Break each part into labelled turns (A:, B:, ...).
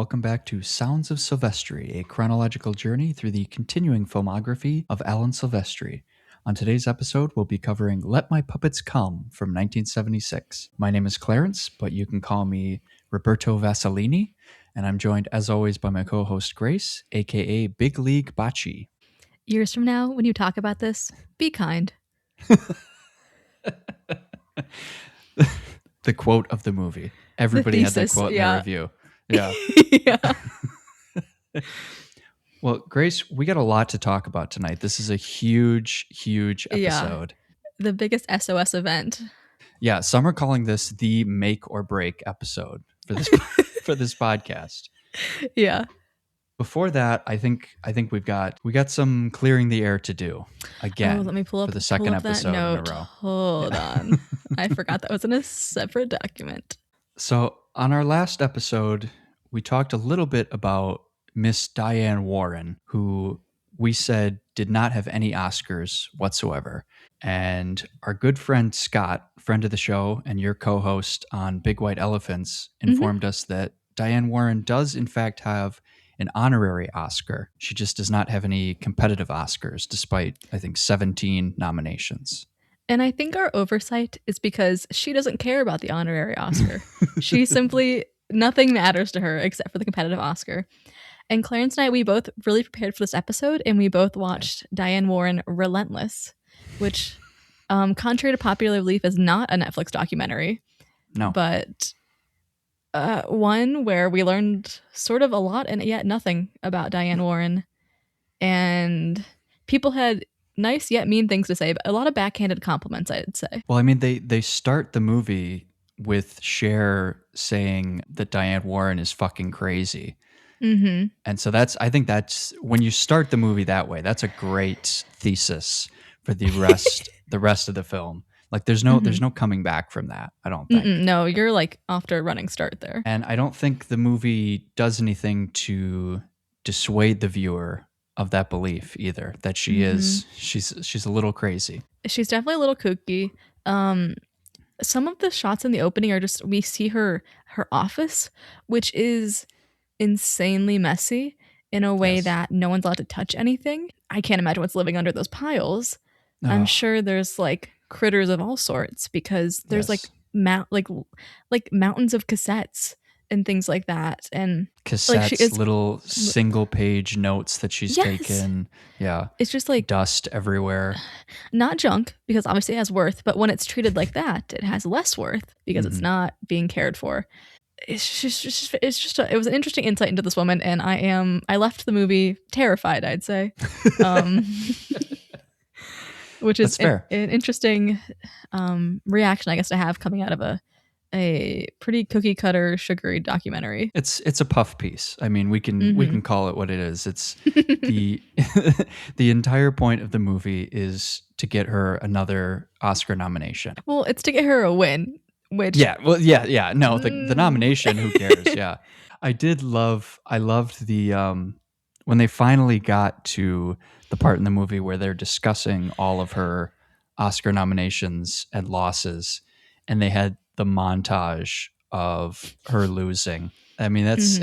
A: welcome back to Sounds of Silvestri, a chronological journey through the continuing filmography of Alan Silvestri. On today's episode, we'll be covering Let My Puppets Come from 1976. My name is Clarence, but you can call me Roberto Vassolini, and I'm joined, as always, by my co-host Grace, aka Big League Bocce.
B: Years from now, when you talk about this, be kind.
A: The quote of the movie. Everybody had that quote in their review. Yeah.
B: Yeah.
A: Well, Grace, we got a lot to talk about tonight. This is a huge episode.
B: Yeah. The biggest SOS event.
A: Yeah, some are calling this the make or break episode for this for this podcast.
B: Yeah.
A: Before that, I think we got some clearing the air to do again.
B: Let me pull up
A: for the second episode in a row.
B: Hold on. I forgot that was in a separate document.
A: So on our last episode, we talked a little bit about Miss Diane Warren, who we said did not have any Oscars whatsoever. And our good friend Scott, friend of the show and your co-host on Big White Elephants, informed us that Diane Warren does in fact have an honorary Oscar. She just does not have any competitive Oscars, despite, I think, 17 nominations.
B: And I think our oversight is because she doesn't care about the honorary Oscar. She simply, nothing matters to her except for the competitive Oscar. And Clarence and I, we both really prepared for this episode, and we both watched Diane Warren Relentless, which, contrary to popular belief, is not a Netflix documentary.
A: No.
B: But one where we learned sort of a lot and yet nothing about Diane Warren. And people had nice yet mean things to say, but a lot of backhanded compliments, I'd say.
A: Well, I mean, they start the movie with Cher saying that Diane Warren is fucking crazy.
B: Mm-hmm.
A: And so I think that's when you start the movie that way, that's a great thesis for the rest of the film. Like there's no coming back from that, I don't think.
B: No, you're like off to a running start there.
A: And I don't think the movie does anything to dissuade the viewer of that belief either, that she's a little crazy.
B: She's definitely a little kooky. Some of the shots in the opening are just, we see her office, which is insanely messy in a way that no one's allowed to touch anything. I can't imagine what's living under those piles. Oh. I'm sure there's like critters of all sorts, because there's like mountains of cassettes and things like that, and
A: cassettes, like little single page notes that she's taken. Yeah,
B: it's just like
A: dust everywhere. Not
B: junk, because obviously it has worth, but when it's treated like that, it has less worth because it's not being cared for. It was an interesting insight into this woman, and I left the movie terrified, I'd say. Which is an interesting reaction, I guess, to have coming out of a pretty cookie cutter, sugary documentary.
A: It's a puff piece. I mean, we can call it what it is. It's the entire point of the movie is to get her another Oscar nomination.
B: Well, it's to get her a win. Which
A: no, the nomination, who cares? Yeah, I loved the when they finally got to the part in the movie where they're discussing all of her Oscar nominations and losses, and they had the montage of her losing. I mean, that's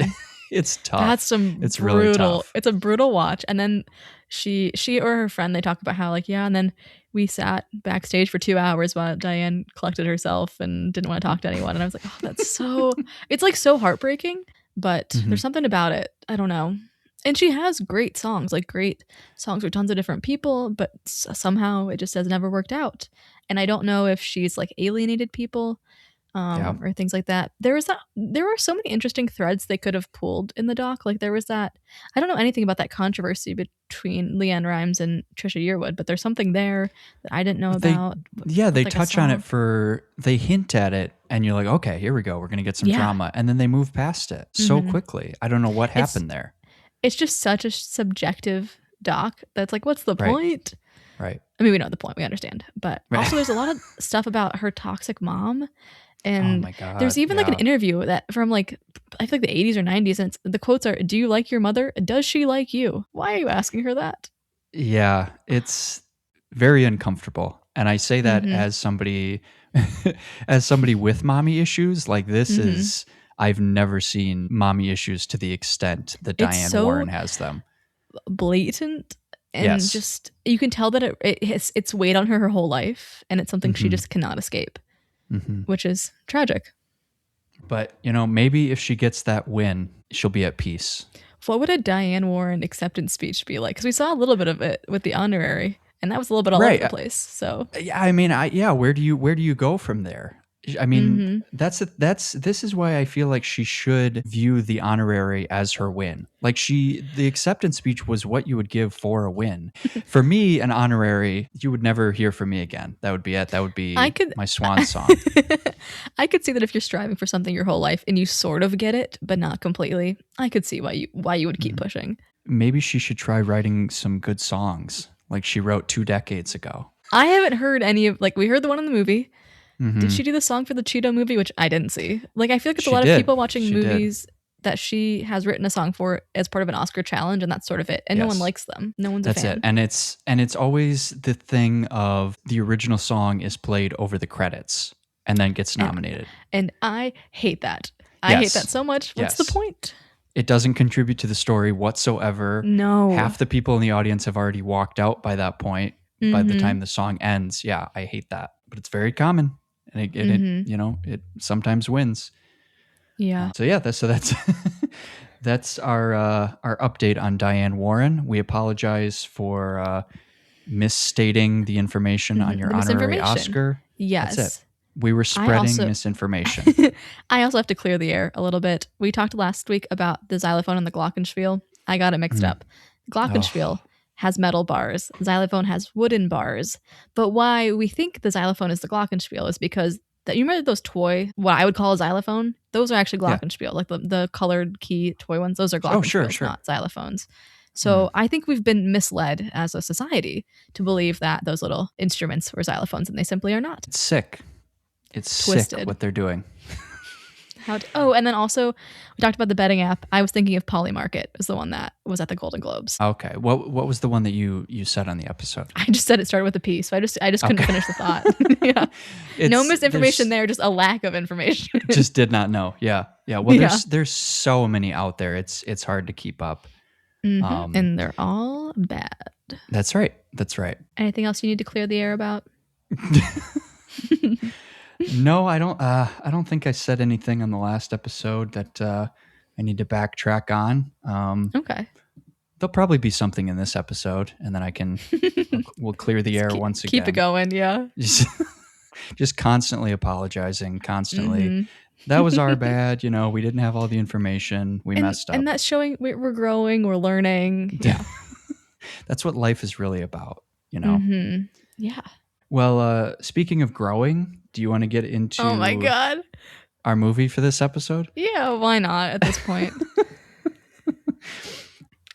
A: it's tough.
B: It's really tough. It's a brutal watch. And then she or her friend, they talk about how and then we sat backstage for 2 hours while Diane collected herself and didn't want to talk to anyone. And I was like, oh, that's so it's like so heartbreaking, but there's something about it. I don't know. And she has great songs with tons of different people, but somehow it just has never worked out. And I don't know if she's like alienated people or things like that. There were so many interesting threads they could have pulled in the doc. Like there was that, I don't know anything about that controversy between Leanne Rimes and Trisha Yearwood, but there's something there that I didn't know about.
A: Yeah, they touch on it they hint at it, and you're like, okay, here we go. We're going to get some drama. And then they move past it so quickly. I don't know what happened there.
B: It's just such a subjective doc that's like, what's the point?
A: Right.
B: I mean, we know the point. We understand. But also there's a lot of stuff about her toxic mom. And
A: oh my God,
B: there's even like an interview that from like, I feel like the 80s or 90s. And the quotes are, do you like your mother? Does she like you? Why are you asking her that?
A: Yeah, it's very uncomfortable. And I say that as somebody with mommy issues. Like this is, I've never seen mommy issues to the extent that
B: It's
A: Diane
B: so
A: Warren has them.
B: blatant, and
A: Yes.
B: just you can tell that it has it's weighed on her whole life, and it's something she
A: Mhm.
B: just cannot escape,
A: Mhm.
B: which is tragic.
A: But, maybe if she gets that win, she'll be at peace.
B: What would a Diane Warren acceptance speech be like? Because we saw a little bit of it with the honorary, and that was a little bit all over the place. So
A: Yeah, I mean, where do you go from there? I mean,
B: Mhm.
A: this is why I feel like she should view the honorary as her win. Like the acceptance speech was what you would give for a win. For me, an honorary, you would never hear from me again. That would be it. That would
B: I
A: be
B: could
A: my swan song.
B: I could see that if you're striving for something your whole life and you sort of get it, but not completely, I could see why you would keep pushing.
A: Maybe she should try writing some good songs like she wrote 2 decades ago.
B: I haven't heard any of we heard the one in the movie.
A: Mhm.
B: Did she do the song for the Cheeto movie, which I didn't see? Like, I feel like it's a
A: She
B: lot of
A: did.
B: people watching
A: She did.
B: movies that she has written a song for as part of an Oscar challenge, and that's sort of it. And no one
A: Yes.
B: likes them. No one's
A: That's
B: a fan.
A: it. And it's always the thing of the original song is played over the credits and then gets nominated.
B: And I hate that. I hate
A: Yes.
B: that so much. What's the
A: Yes.
B: point?
A: It doesn't contribute to the story whatsoever.
B: No.
A: Half the people in the audience have already walked out by that point. By the time the song ends. Yeah, I hate that. But it's very common. And it sometimes wins.
B: Yeah.
A: That's that's our update on Diane Warren. We apologize for misstating the information on your
B: The
A: honorary
B: misinformation.
A: Oscar.
B: Yes.
A: That's it. We were spreading misinformation.
B: I also have to clear the air a little bit. We talked last week about the xylophone and the glockenspiel. I got it mixed up. Glockenspiel has metal bars. Xylophone has wooden bars. But why we think the xylophone is the glockenspiel is because you remember those toy, what I would call a xylophone? Those are actually glockenspiel, like the colored key toy ones. Those are glockenspiels,
A: sure.
B: not xylophones. So I think we've been misled as a society to believe that those little instruments were xylophones, and they simply are not.
A: It's sick. It's
B: Twisted.
A: sick what they're doing.
B: And then also we talked about the betting app. I was thinking of Polymarket was the one that was at the Golden Globes.
A: Okay. What was the one that you said on the episode?
B: I just said it started with a P, so I just couldn't finish the thought. Yeah. No misinformation there, just a lack of information.
A: Just did not know. Yeah. Yeah. Well, there's so many out there. It's hard to keep up.
B: And they're all bad.
A: That's right. That's right.
B: Anything else you need to clear the air about?
A: No, I don't. I don't think I said anything on the last episode that I need to backtrack on.
B: Okay.
A: There'll probably be something in this episode, and then we'll clear the air once again.
B: Keep it going, yeah.
A: Just constantly apologizing, constantly. That was our bad. We didn't have all the information. We messed up,
B: and that's showing we're growing, we're learning. Yeah,
A: that's what life is really about.
B: Yeah.
A: Well, speaking of growing, do you want to get into
B: oh my god
A: our movie for this episode?
B: Yeah, why not at this point?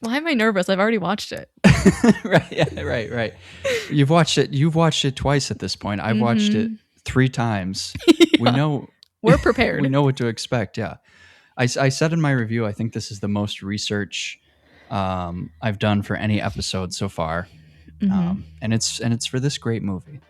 B: Why am I nervous? I've already watched it.
A: Right. You've watched it twice at this point. I've watched it 3 times.
B: Yeah. We're prepared.
A: We know what to expect. Yeah. I said in my review, I think this is the most research I've done for any episode so far. And it's for this great movie.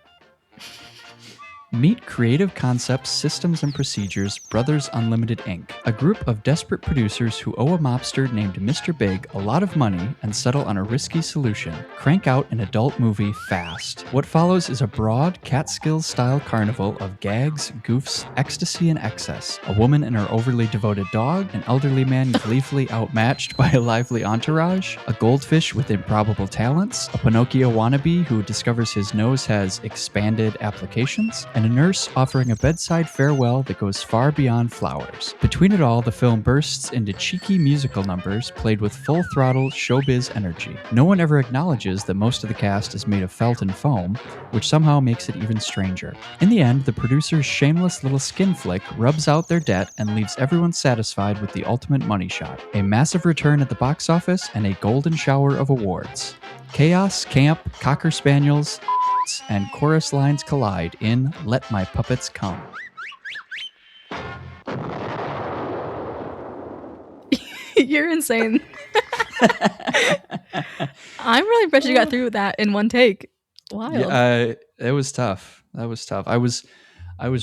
A: Meet Creative Concepts, Systems and Procedures, Brothers Unlimited Inc., a group of desperate producers who owe a mobster named Mr. Big a lot of money and settle on a risky solution: crank out an adult movie fast. What follows is a broad, Catskills-style carnival of gags, goofs, ecstasy, and excess. A woman and her overly devoted dog, an elderly man gleefully outmatched by a lively entourage, a goldfish with improbable talents, a Pinocchio wannabe who discovers his nose has expanded applications, and a nurse offering a bedside farewell that goes far beyond flowers. Between it all, the film bursts into cheeky musical numbers played with full-throttle showbiz energy. No one ever acknowledges that most of the cast is made of felt and foam, which somehow makes it even stranger. In the end, the producer's shameless little skin flick rubs out their debt and leaves everyone satisfied with the ultimate money shot: a massive return at the box office and a golden shower of awards. Chaos, camp, cocker spaniels, and chorus lines collide in Let My Puppets Come.
B: You're insane. I'm really impressed you got through that in one take. Wild.
A: Yeah, it was tough. That was tough. I was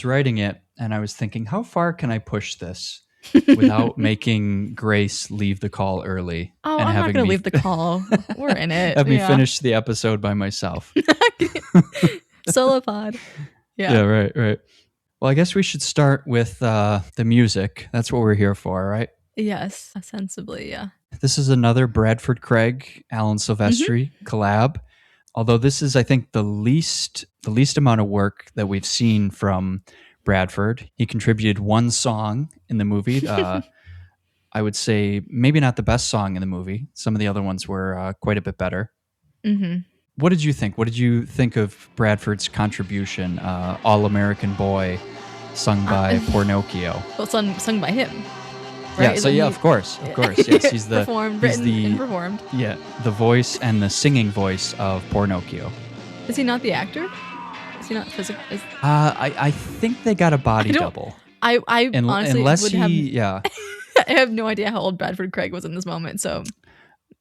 A: writing it and I was thinking, how far can I push this? without making Grace leave the call early.
B: Oh,
A: and
B: I'm not
A: having
B: going to
A: me
B: leave the call. We're in it.
A: have me
B: Yeah.
A: finish the episode by myself.
B: Solo pod.
A: Yeah,
B: Yeah.
A: right. Well, I guess we should start with the music. That's what we're here for, right?
B: Yes, ostensibly, yeah.
A: This is another Bradford Craig, Alan Silvestri collab. Although this is, I think, the least amount of work that we've seen from Bradford. He contributed one song in the movie. I would say maybe not the best song in the movie. Some of the other ones were quite a bit better.
B: Mm-hmm.
A: What did you think? What did you think of Bradford's contribution? All American Boy, sung by Pornocchio.
B: Well, sung by him.
A: Yeah,
B: Right?
A: so yeah, of course. Yes, he's the
B: performed,
A: he's
B: written,
A: the
B: and performed.
A: yeah, the voice and the singing voice of Pornocchio.
B: Is he not the actor? Is he not physical?
A: I think they got a body double.
B: I honestly
A: unless
B: would
A: he
B: have. I have no idea how old Bradford Craig was in this moment. So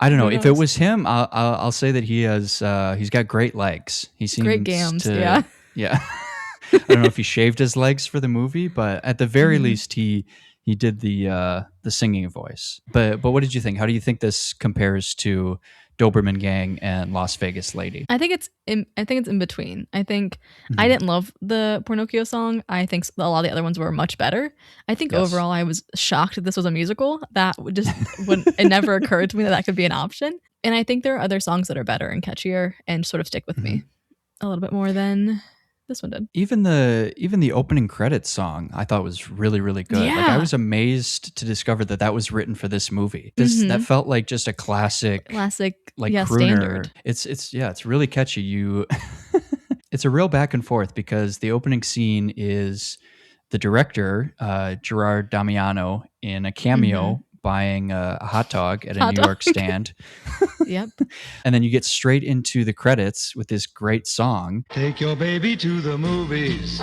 A: I don't know if it was him. I'll say that he has he's got great legs. He seems
B: great gams.
A: yeah. I don't know if he shaved his legs for the movie, but at the very least he did the singing voice. But what did you think? How do you think this compares to Doberman Gang and Las Vegas Lady?
B: I think it's in between. I think I didn't love the Pornocchio song. I think a lot of the other ones were much better. I think overall I was shocked that this was a musical. That it never occurred to me that could be an option. And I think there are other songs that are better and catchier and sort of stick with me a little bit more than this one did.
A: Even the opening credits song I thought was really, really good.
B: Yeah.
A: Like I was amazed to discover that was written for this movie. That felt like just a classic like crooner.
B: Standard.
A: It's really catchy. It's a real back and forth because the opening scene is the director, Gerard Damiano, in a cameo buying a hot dog at a New York stand.
B: Yep.
A: And then you get straight into the credits with this great song.
C: Take your baby to the movies.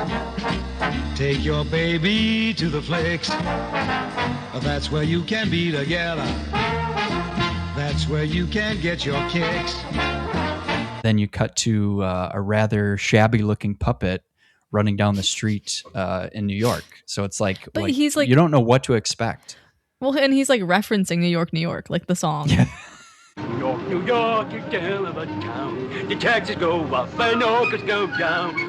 C: Take your baby to the flicks. That's where you can be together. That's where you can get your kicks.
A: Then you cut to a rather shabby looking puppet running down the street in New York. So it's like
B: he's like,
A: you don't know what to expect.
B: Well, and he's like referencing New York, New York, like the song.
A: Yeah.
D: New York, New York, you tell of a town. The taxes go up and orcas go down. New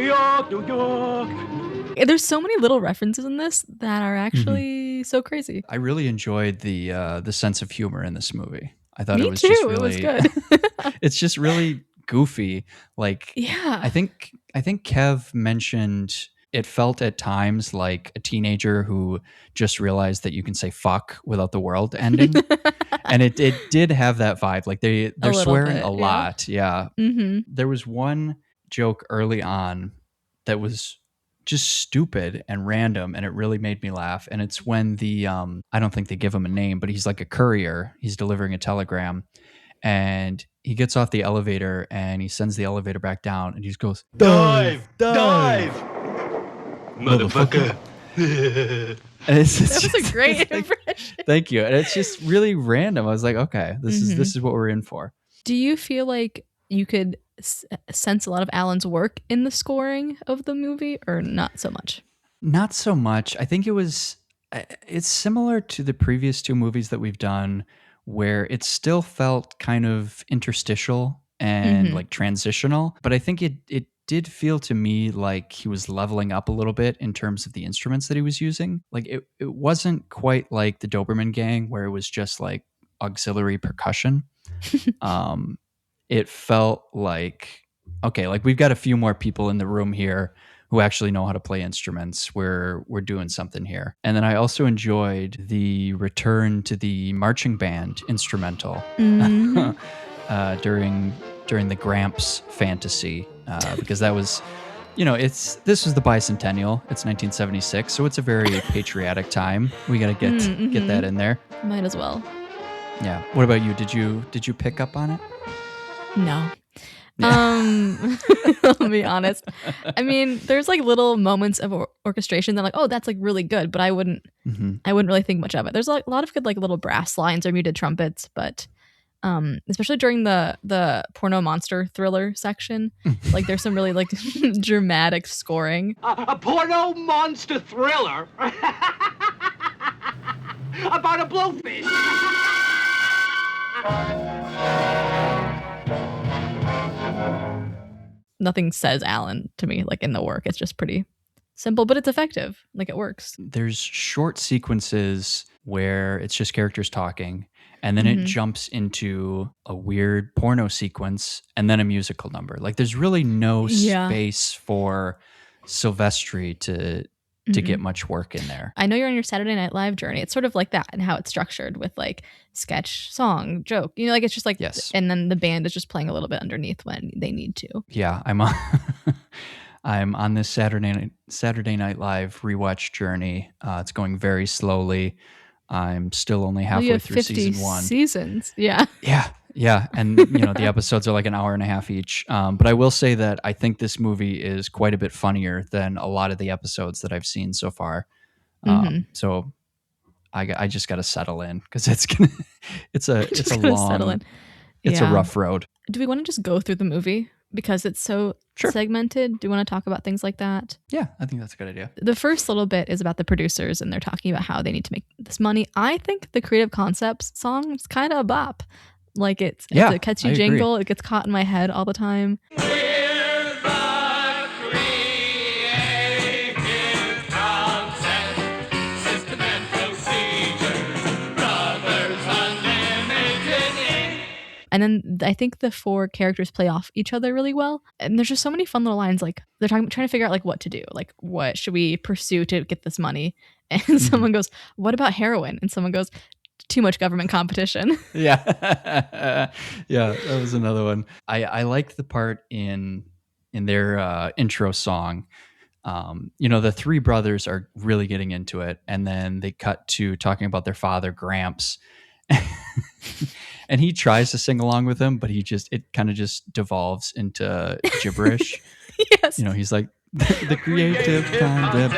D: York, New York.
B: There's so many little references in this that are actually so crazy.
A: I really enjoyed the sense of humor in this movie. I thought
B: Me
A: it was
B: too.
A: just really
B: It was good.
A: it's just really goofy. Like
B: Yeah.
A: I think Kev mentioned it felt at times like a teenager who just realized that you can say fuck without the world ending. And it did have that vibe. Like they're swearing a lot. Yeah. There was one joke early on that was just stupid and random, and it really made me laugh. And it's when the I don't think they give him a name, but he's like a courier. He's delivering a telegram, and he gets off the elevator and he sends the elevator back down, and he just goes,
D: Dive! Motherfucker.
A: And it's
B: That was a great impression.
A: Thank you. And it's just really random. I was like, okay, this is what we're in for.
B: Do you feel like you could sense a lot of Alan's work in the scoring of the movie, or not so much?
A: Not so much. I think it's similar to the previous two movies that we've done, where it still felt kind of interstitial and like transitional. But I think it did feel to me like he was leveling up a little bit in terms of the instruments that he was using. Like it wasn't quite like the Doberman Gang, where it was just like auxiliary percussion. It felt like, okay, like we've got a few more people in the room here who actually know how to play instruments. We're doing something here. And then I also enjoyed the return to the marching band instrumental during the Gramps fantasy, because that was, this was the bicentennial. It's 1976, so it's a very patriotic time. We got to get that in there.
B: Might as well.
A: Yeah. What about you? Did you pick up on it?
B: No. I'll be honest. I mean, there's like little moments of orchestration that like, oh, that's like really good, but I wouldn't really think much of it. There's like a lot of good like little brass lines or muted trumpets, but especially during the porno monster thriller section. Like there's some really like dramatic scoring.
D: A porno monster thriller about a blowfish.
B: Nothing says Alan to me like in the work. It's just pretty simple, but it's effective. Like it works.
A: There's short sequences where it's just characters talking, and then it jumps into a weird porno sequence and then a musical number. Like there's really no space for Silvestri to get much work in there.
B: I know you're on your Saturday Night Live journey. It's sort of like that and how it's structured with like sketch, song, joke. You know, like it's just like, and then the band is just playing a little bit underneath when they need to.
A: Yeah, I'm on this Saturday Night Live rewatch journey. It's going very slowly. I'm still only halfway through season 1.
B: Seasons, yeah.
A: Yeah, and the episodes are like an hour and a half each. But I will say that I think this movie is quite a bit funnier than a lot of the episodes that I've seen so far. So I just got to settle in because it's a long, it's a rough road.
B: Do we want to just go through the movie because it's so segmented? Do you want to talk about things like that?
A: Yeah, I think that's a good idea.
B: The first little bit is about the producers and they're talking about how they need to make this money. I think the Creative Concepts song is kind of a bop. Like it's a catchy jingle. It gets caught in my head all the time. And then I think the 4 characters play off each other really well. And there's just so many fun little lines. Like they're trying to figure out like what to do. Like what should we pursue to get this money? And someone goes, what about heroin? And someone goes, too much government competition.
A: Yeah. Yeah, that was another one. I liked the part in their intro song. The 3 brothers are really getting into it. And then they cut to talking about their father, Gramps. And he tries to sing along with them, but it kind of just devolves into gibberish.
B: Yes.
A: He's like, the creative kind of...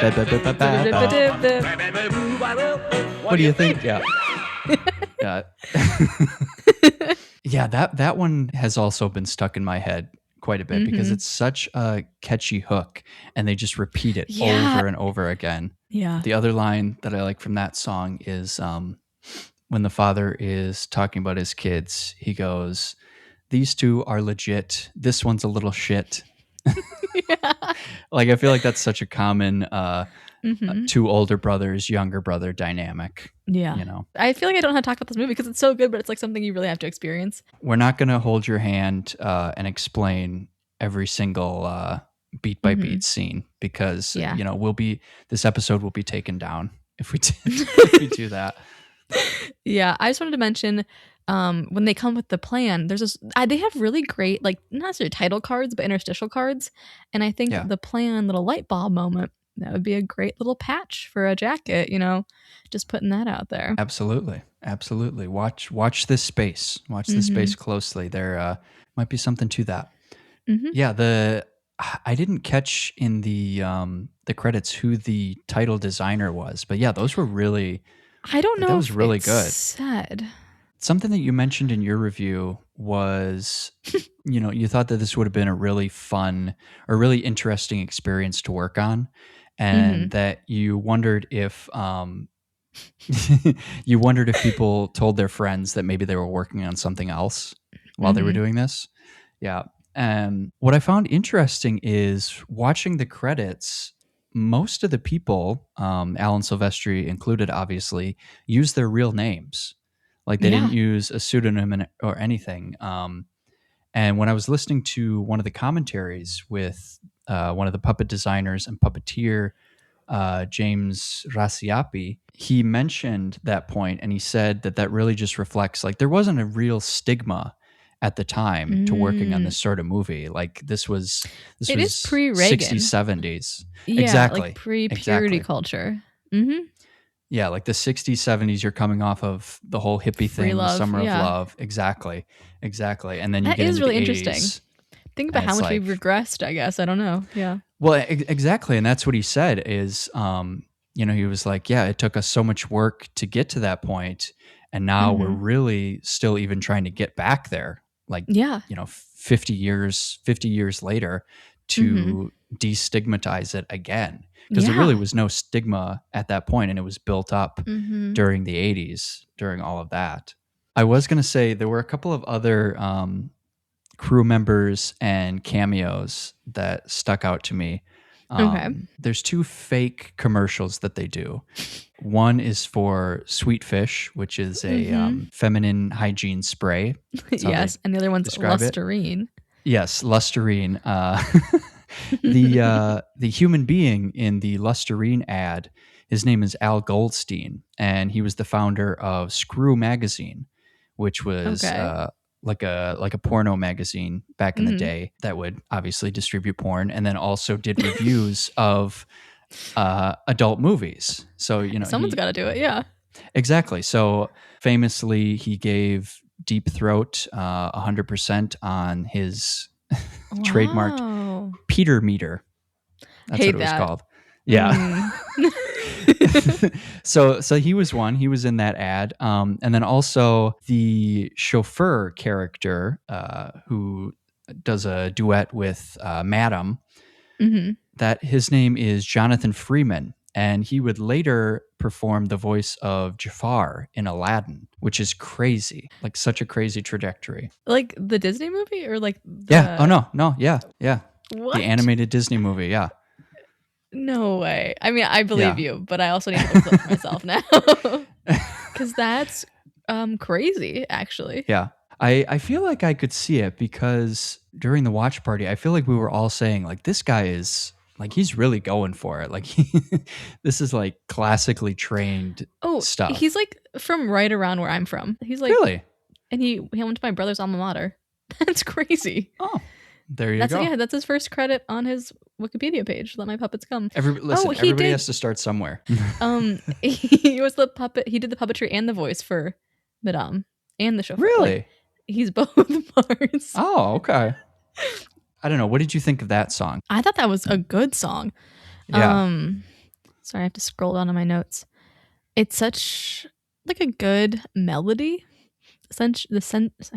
A: What do you think? Yeah. Yeah, that one has also been stuck in my head quite a bit because it's such a catchy hook and they just repeat it over and over again.
B: Yeah.
A: The other line that I like from that song is when the father is talking about his kids, he goes, "These 2 are legit. This one's a little shit." Like I feel like that's such a common 2 older brothers, younger brother dynamic.
B: Yeah. I feel like I don't know how to talk about this movie because it's so good, but it's like something you really have to experience.
A: We're not going to hold your hand and explain every single beat by beat scene because this episode will be taken down if we do that.
B: Yeah, I just wanted to mention when they come with the plan, they have really great, like not necessarily title cards, but interstitial cards. And I think the plan little light bulb moment, that would be a great little patch for a jacket, just putting that out there.
A: Absolutely. Watch this space. Watch this space closely. There might be something to that. Yeah, I didn't catch in the credits who the title designer was, but yeah, those were really...
B: I don't know.
A: That was really good.
B: Said.
A: Something that you mentioned in your review was, you thought that this would have been a really fun or really interesting experience to work on, and that you wondered if people told their friends that maybe they were working on something else while they were doing this. Yeah. And what I found interesting is watching the credits. Most of the people, Alan Silvestri included, obviously, used their real names. Like they didn't use a pseudonym or anything. And when I was listening to one of the commentaries with one of the puppet designers and puppeteer, James Raciapi, he mentioned that point and he said that really just reflects like there wasn't a real stigma at the time to working on this sort of movie. Like this was
B: is pre-Reagan.
A: 60s, 70s.
B: Yeah,
A: exactly.
B: Like pre-purity culture. Mm-hmm.
A: Yeah, like the 60s, 70s, you're coming off of the whole hippie thing, Summer of Love. Exactly. And then you
B: that
A: get
B: is
A: into
B: really
A: the 80s,
B: interesting. Think about how much we've regressed, I guess. I don't know. Yeah.
A: Well, exactly. And that's what he said is, he was like, yeah, it took us so much work to get to that point. And now we're really still even trying to get back there, like, 50 years later, to destigmatize it again. Because there really was no stigma at that point, and it was built up during the 80s, during all of that. I was going to say there were a couple of other crew members and cameos that stuck out to me. There's 2 fake commercials that they do. One is for Sweet Fish, which is a feminine hygiene spray.
B: Yes, and the other one's Listerine.
A: Yes, Listerine. The human being in the Listerine ad, his name is Al Goldstein, and he was the founder of Screw Magazine, which was like a porno magazine back in the day that would obviously distribute porn, and then also did reviews of adult movies. So
B: someone's got to do it. Yeah,
A: exactly. So famously, he gave Deep Throat 100% on his trademarked Peter meter. That's what it was called. Yeah. So he was one. He was in that ad. And then also the chauffeur character who does a duet with Madam. That his name is Jonathan Freeman. And he would later perform the voice of Jafar in Aladdin, which is crazy. Like such a crazy trajectory.
B: Like the Disney movie or like
A: Yeah. Oh, no. Yeah.
B: What?
A: The animated Disney movie. Yeah.
B: No way. I mean, I believe you, but I also need to look up for myself now. Because that's crazy, actually.
A: Yeah. I feel like I could see it because during the watch party, I feel like we were all saying, like, this guy is, like, he's really going for it. Like, this is, like, classically trained stuff.
B: He's, like, from right around where I'm from. He's, like...
A: Really?
B: And he went to my brother's alma mater. That's crazy.
A: Oh, there you go.
B: Yeah, that's his first credit on his Wikipedia page. Let my puppets come.
A: Everybody has to start somewhere.
B: He was the puppet. He did the puppetry and the voice for Madame and the chauffeur.
A: Really?
B: Like, he's both parts.
A: Oh, okay. I don't know. What did you think of that song?
B: I thought that was a good song.
A: Yeah.
B: Sorry, I have to scroll down to my notes. It's such like a good melody. I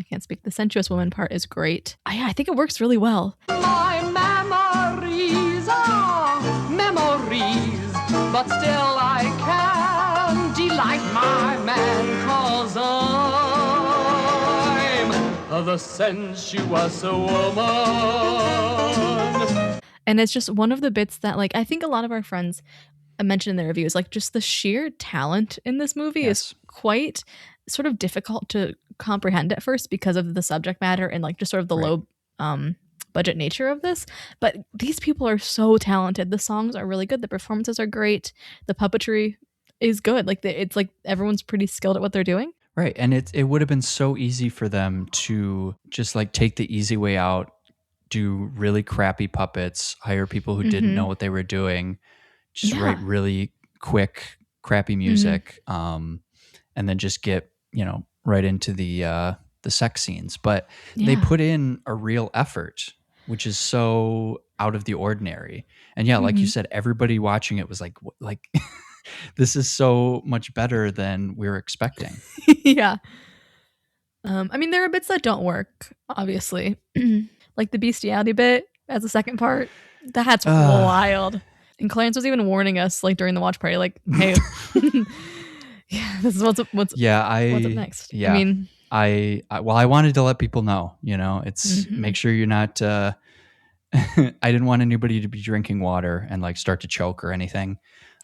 B: can't speak. The sensuous woman part is great. I think it works really well.
E: My memories are memories, but still I can delight my man, 'cause I'm the sensuous woman.
B: And it's just one of the bits that, like, I think a lot of our friends mentioned in their reviews, like, just the sheer talent in this movie is quite sort of difficult to comprehend at first because of the subject matter and, like, just sort of the low budget nature of this. But these people are so talented. The songs are really good. The performances are great. The puppetry is good. Like, it's like everyone's pretty skilled at what they're doing.
A: Right. And it would have been so easy for them to just, like, take the easy way out, do really crappy puppets, hire people who didn't know what they were doing, just write really quick, crappy music, and then just get, right into the sex scenes. But they put in a real effort, which is so out of the ordinary. And like you said, everybody watching it was like this is so much better than we were expecting.
B: Yeah. I mean, there are bits that don't work, obviously. Like the bestiality bit as a second part. That's wild. And Clarence was even warning us, like, during the watch party, like, hey, this is what's up next.
A: Yeah.
B: I mean,
A: I wanted to let people know, it's make sure you're not, I didn't want anybody to be drinking water and, like, start to choke or anything.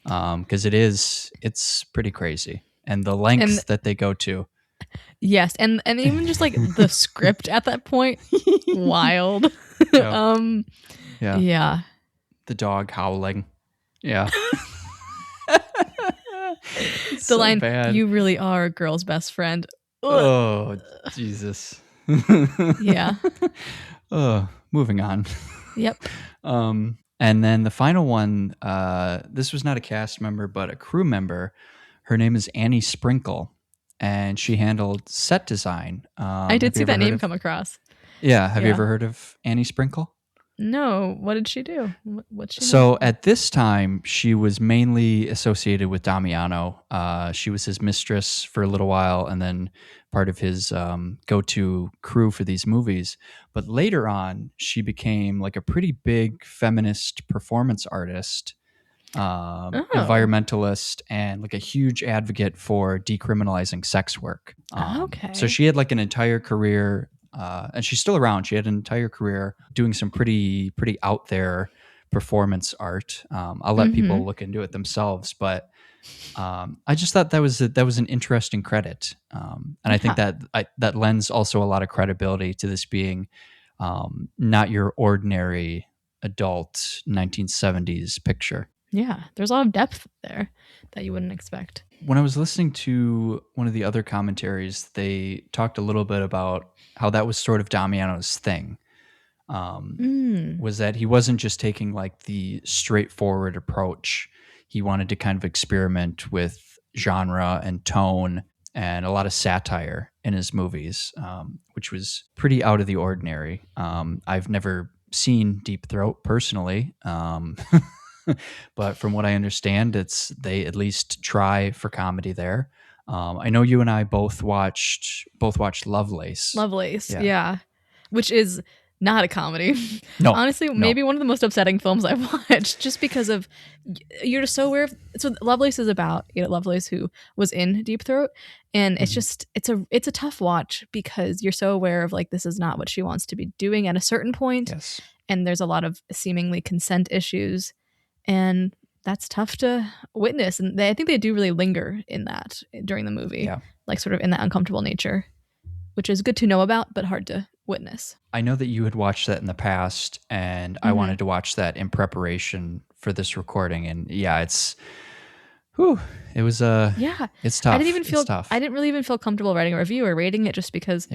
A: Because it's pretty crazy. And the lengths that they go to.
B: Yes. And even just, like, the script at that point, wild.
A: Yeah. The dog howling. Yeah.
B: The
A: so
B: line,
A: bad.
B: You really are a girl's best friend. Ugh.
A: Oh, Jesus.
B: Yeah.
A: Moving on.
B: Yep.
A: And then the final one, this was not a cast member, but a crew member. Her name is Annie Sprinkle, and she handled set design.
B: I did see that name come across.
A: Yeah. Have you ever heard of Annie Sprinkle?
B: No, what did she do? What's she
A: So at this time, she was mainly associated with Damiano. She was his mistress for a little while, and then part of his go-to crew for these movies. But later on, she became like a pretty big feminist performance artist, environmentalist, and like a huge advocate for decriminalizing sex work.
B: Okay.
A: So she had like an entire career, and she's still around. She had an entire career doing some pretty out there performance art. I'll let people look into it themselves, but I just thought that was an interesting credit, and I think that lends also a lot of credibility to this being not your ordinary adult 1970s picture.
B: Yeah, there's a lot of depth there that you wouldn't expect.
A: When I was listening to one of the other commentaries, they talked a little bit about how that was sort of Damiano's thing. Was that he wasn't just taking like the straightforward approach. He wanted to kind of experiment with genre and tone and a lot of satire in his movies, which was pretty out of the ordinary. I've never seen Deep Throat personally. But from what I understand, they at least try for comedy there. I know you and I both watched Lovelace.
B: Yeah. Which is not a comedy.
A: No,
B: honestly, maybe one of the most upsetting films I've watched, just because of you're just so aware of. So Lovelace is about Lovelace, who was in Deep Throat, and it's just it's a tough watch because you're so aware of like this is not what she wants to be doing at a certain point.
A: Yes.
B: And there's a lot of seemingly consent issues. And that's tough to witness. And I think they do really linger in that during the movie, like sort of in that uncomfortable nature, which is good to know about, but hard to witness.
A: I know that you had watched that in the past, and I wanted to watch that in preparation for this recording. And it's it's tough.
B: I didn't really even feel comfortable writing a review or rating it just because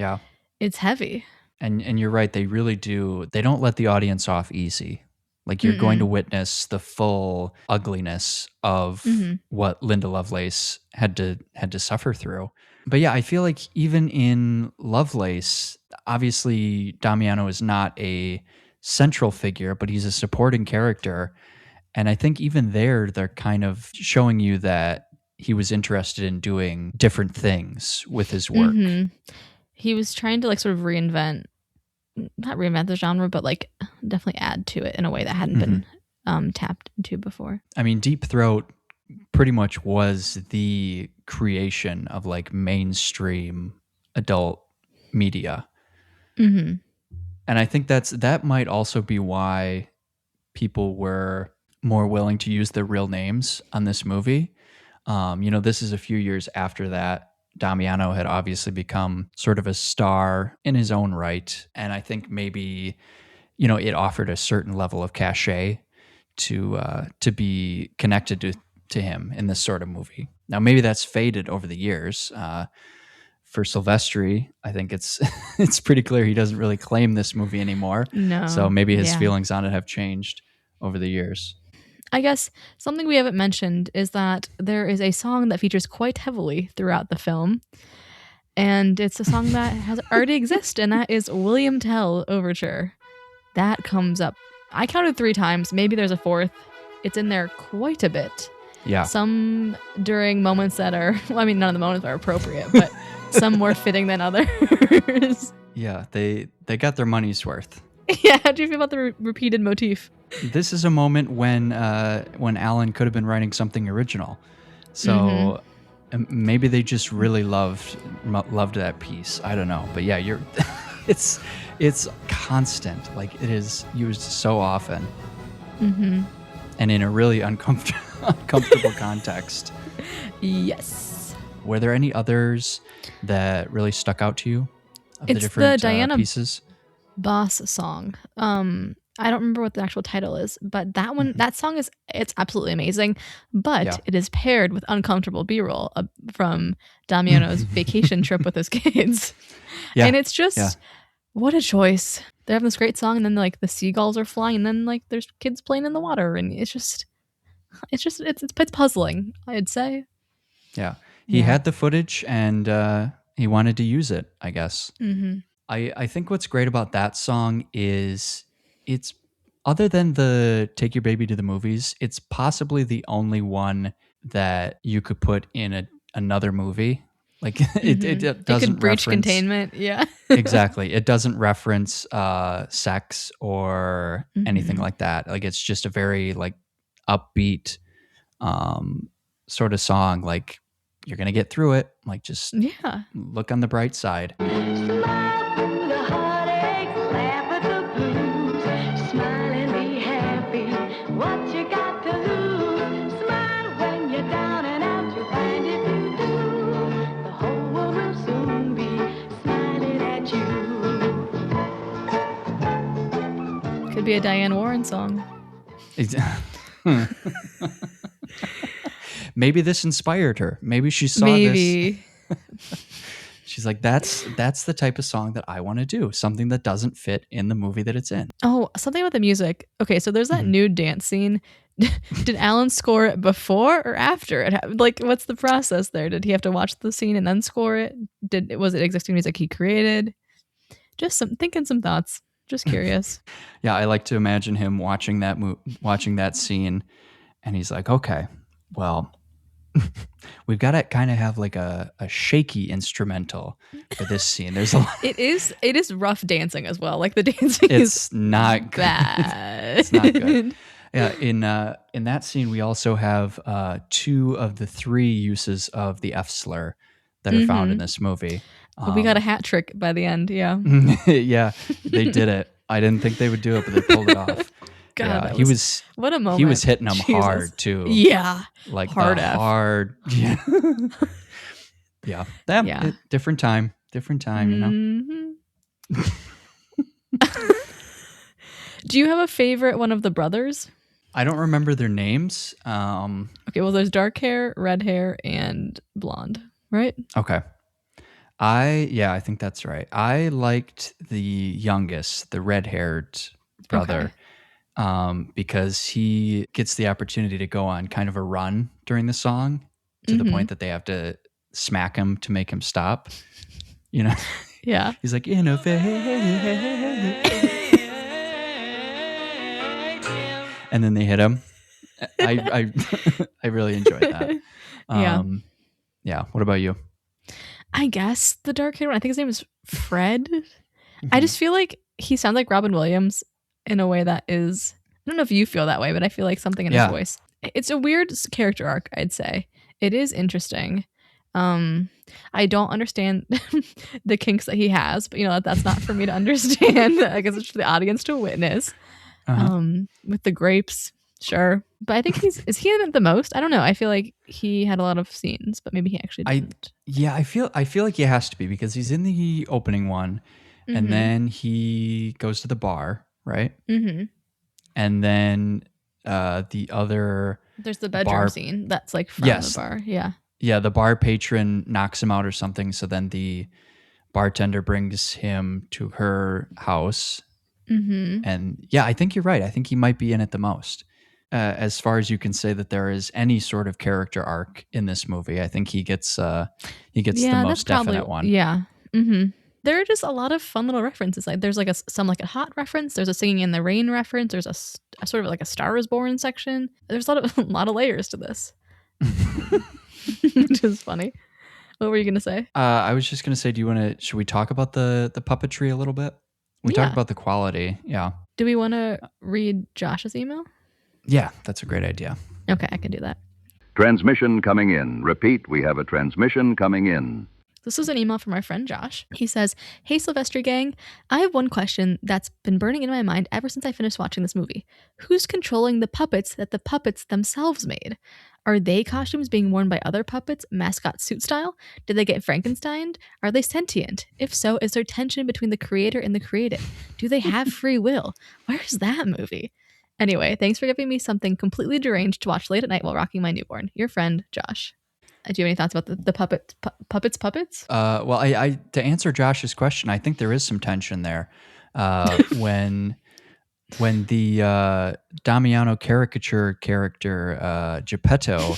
B: it's heavy.
A: And you're right. They really do. They don't let the audience off easy. Like you're going to witness the full ugliness of what Linda Lovelace had to suffer through. But yeah, I feel like even in Lovelace, obviously Damiano is not a central figure, but he's a supporting character. And I think even there, they're kind of showing you that he was interested in doing different things with his work.
B: He was trying to like sort of not reinvent the genre, but like definitely add to it in a way that hadn't been tapped into before.
A: I mean, Deep Throat pretty much was the creation of like mainstream adult media. And I think that might also be why people were more willing to use their real names on this movie. This is a few years after that. Damiano had obviously become sort of a star in his own right. And I think maybe, it offered a certain level of cachet to be connected to him in this sort of movie. Now, maybe that's faded over the years. For Silvestri, I think it's pretty clear he doesn't really claim this movie anymore.
B: No.
A: So maybe his feelings on it have changed over the years.
B: I guess something we haven't mentioned is that there is a song that features quite heavily throughout the film. And it's a song that has already existed, and that is William Tell Overture. That comes up. I counted 3 times. Maybe there's a 4th. It's in there quite a bit.
A: Yeah.
B: Some during moments that are, none of the moments are appropriate, but some more fitting than others.
A: Yeah, they got their money's worth.
B: Yeah, how do you feel about the repeated motif?
A: This is a moment when Alan could have been writing something original. So maybe they just really loved that piece. I don't know, but yeah, it's constant. Like it is used so often, and in a really uncomfortable context.
B: Yes.
A: Were there any others that really stuck out to you? Of
B: it's
A: the different
B: the Diana
A: pieces.
B: Boss song. I don't remember what the actual title is, but that one, that song it's absolutely amazing, but it is paired with uncomfortable B-roll from Damiano's vacation trip with his kids. Yeah. And it's just, what a choice. They're having this great song, and then like the seagulls are flying, and then like there's kids playing in the water, and it's puzzling, I'd say.
A: Yeah. He had the footage, and he wanted to use it, I guess. I think what's great about that song is it's Other than the Take Your Baby to the Movies, it's possibly the only one that you could put in another movie. Like it doesn't
B: could breach
A: reference
B: containment. Yeah.
A: exactly. It doesn't reference sex or anything like that. Like it's just a very like upbeat sort of song. Like you're gonna get through it. Like just
B: Yeah.
A: look on the bright side.
F: Smile through the heartaches, laugh at the blues. Smile and be happy. What you got to lose? Smile when you're down and out. You find if you do, the whole world will soon be smiling at you.
B: Could be a Diane Warren song.
A: Maybe this inspired her. Maybe she saw this. She's like, that's the type of song that I want to do. Something that doesn't fit in the movie that it's in.
B: Oh, something about the music. Okay, so there's that nude dance scene. Did Alan score it before or after it happened? Like, what's the process there? Did he have to watch the scene and then score it? Was it existing music he created? Just thinking some thoughts. Just curious.
A: Yeah, I like to imagine him watching that scene, and he's like, okay, well, we've got to kind of have like a shaky instrumental for this scene. There's a lot.
B: It is rough dancing as well. Like the dancing
A: It's
B: is
A: not good.
B: bad.
A: It's not good. Yeah, in that scene, we also have 2 of the 3 uses of the F slur that are found in this movie.
B: We got a hat trick by the end. Yeah.
A: Yeah, they did it. I didn't think they would do it, but they pulled it off.
B: God,
A: yeah,
B: what a moment.
A: He was hitting them
B: Jesus.
A: hard too.
B: Yeah.
A: Like
B: hard
A: the
B: F.
A: hard. Yeah. Yeah. Different time, you know.
B: Do you have a favorite one of the brothers?
A: I don't remember their names.
B: Okay, well, there's dark hair, red hair, and blonde, right?
A: Okay. I think that's right. I liked the youngest, the red-haired brother, because he gets the opportunity to go on kind of a run during the song to the point that they have to smack him to make him stop. You know?
B: Yeah.
A: He's like, innovate. And then they hit him. I really enjoyed that. Yeah. What about you?
B: I guess the dark hair one. I think his name is Fred. I just feel like he sounds like Robin Williams in a way that is, I don't know if you feel that way, but I feel like something in his voice. It's a weird character arc, I'd say. It is interesting. I don't understand the kinks that he has, but that's not for me to understand. I guess it's for the audience to witness. With the grapes, sure. But I think is he in it the most? I don't know. I feel like he had a lot of scenes, but maybe he actually didn't.
A: I feel like he has to be because he's in the opening one, and then he goes to the bar, right? Mm-hmm. And then the other
B: there's the bedroom scene that's like from the bar. Yeah, the
A: bar patron knocks him out or something. So then the bartender brings him to her house. Mm-hmm. And I think you're right. I think he might be in it the most. As far as you can say that there is any sort of character arc in this movie, I think he gets the most definite one.
B: Yeah. Mm-hmm. There are just a lot of fun little references. Like there's like some like a hot reference. There's a Singing in the Rain reference. There's a sort of like a Star is Born section. There's a lot of layers to this, which is funny. What were you gonna say?
A: I was just gonna say, should we talk about the puppetry a little bit? We talked about the quality. Yeah.
B: Do we want to read Josh's email?
A: Yeah, that's a great idea.
B: Okay, I can do that.
G: Transmission coming in. Repeat, we have a transmission coming in.
B: This is an email from our friend Josh. He says, "Hey, Sylvester gang, I have one question that's been burning in my mind ever since I finished watching this movie. Who's controlling the puppets that the puppets themselves made? Are they costumes being worn by other puppets, mascot suit style? Did they get Frankensteined? Are they sentient? If so, is there tension between the creator and the created? Do they have free will? Where's that movie? Anyway, thanks for giving me something completely deranged to watch late at night while rocking my newborn. Your friend, Josh." Do you have any thoughts about the puppets?
A: Well, I to answer Josh's question, I think there is some tension there. When the Damiano caricature character Geppetto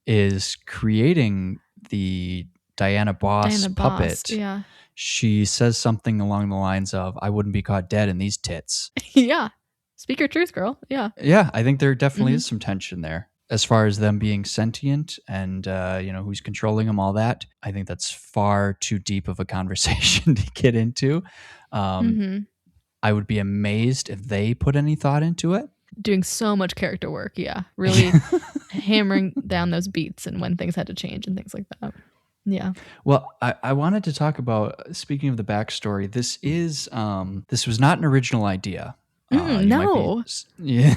A: is creating the Diana Boss puppet, she says something along the lines of, "I wouldn't be caught dead in these tits."
B: Yeah. Speak your truth, girl. Yeah.
A: Yeah, I think there definitely is some tension there as far as them being sentient and who's controlling them, all that. I think that's far too deep of a conversation to get into. I would be amazed if they put any thought into it.
B: Doing so much character work. Yeah. Really hammering down those beats and when things had to change and things like that. Yeah.
A: Well, I wanted to talk about, speaking of the backstory, this was not an original idea.
B: No.
A: You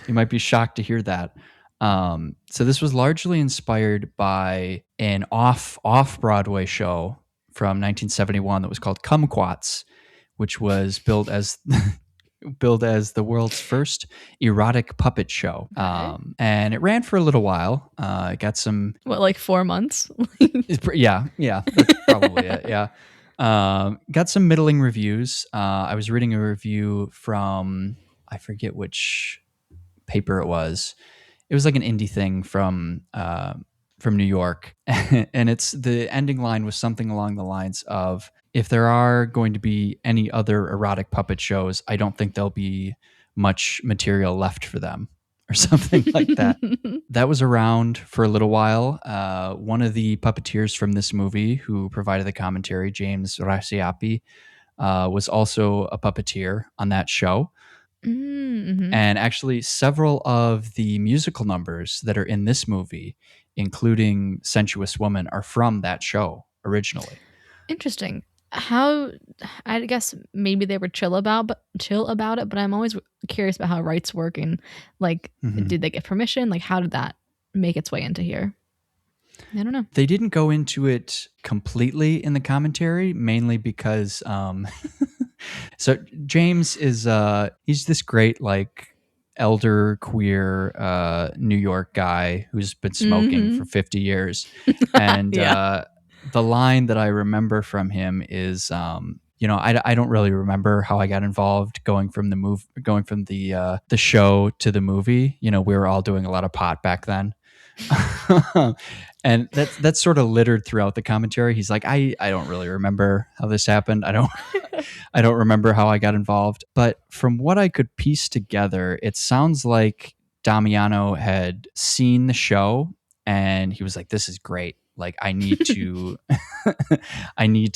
A: might be shocked to hear that. So this was largely inspired by an off-Broadway show from 1971 that was called Kumquats, which was billed as the world's first erotic puppet show. And it ran for a little while. It got some...
B: What, like 4 months?
A: Yeah, that's probably it, yeah. Got some middling reviews. I was reading a review from, I forget which paper it was. It was like an indie thing from New York. And the ending line was something along the lines of, if there are going to be any other erotic puppet shows, I don't think there'll be much material left for them, or something like that. That was around for a little while. One of the puppeteers from this movie who provided the commentary, James Raciapi, was also a puppeteer on that show.
B: Mm-hmm.
A: And actually, several of the musical numbers that are in this movie, including Sensuous Woman, are from that show originally.
B: Interesting. How, I guess maybe they were chill about it, but I'm always curious about how rights work and like, did they get permission? Like, how did that make its way into here? I don't know.
A: They didn't go into it completely in the commentary, mainly because so James is he's this great like elder queer New York guy who's been smoking for 50 years. And the line that I remember from him is I don't really remember how I got involved going from the show to the movie. We were all doing a lot of pot back then. And that's sort of littered throughout the commentary. He's like, I don't really remember how this happened. I don't remember how I got involved. But from what I could piece together, it sounds like Damiano had seen the show and he was like, this is great. Like, I need to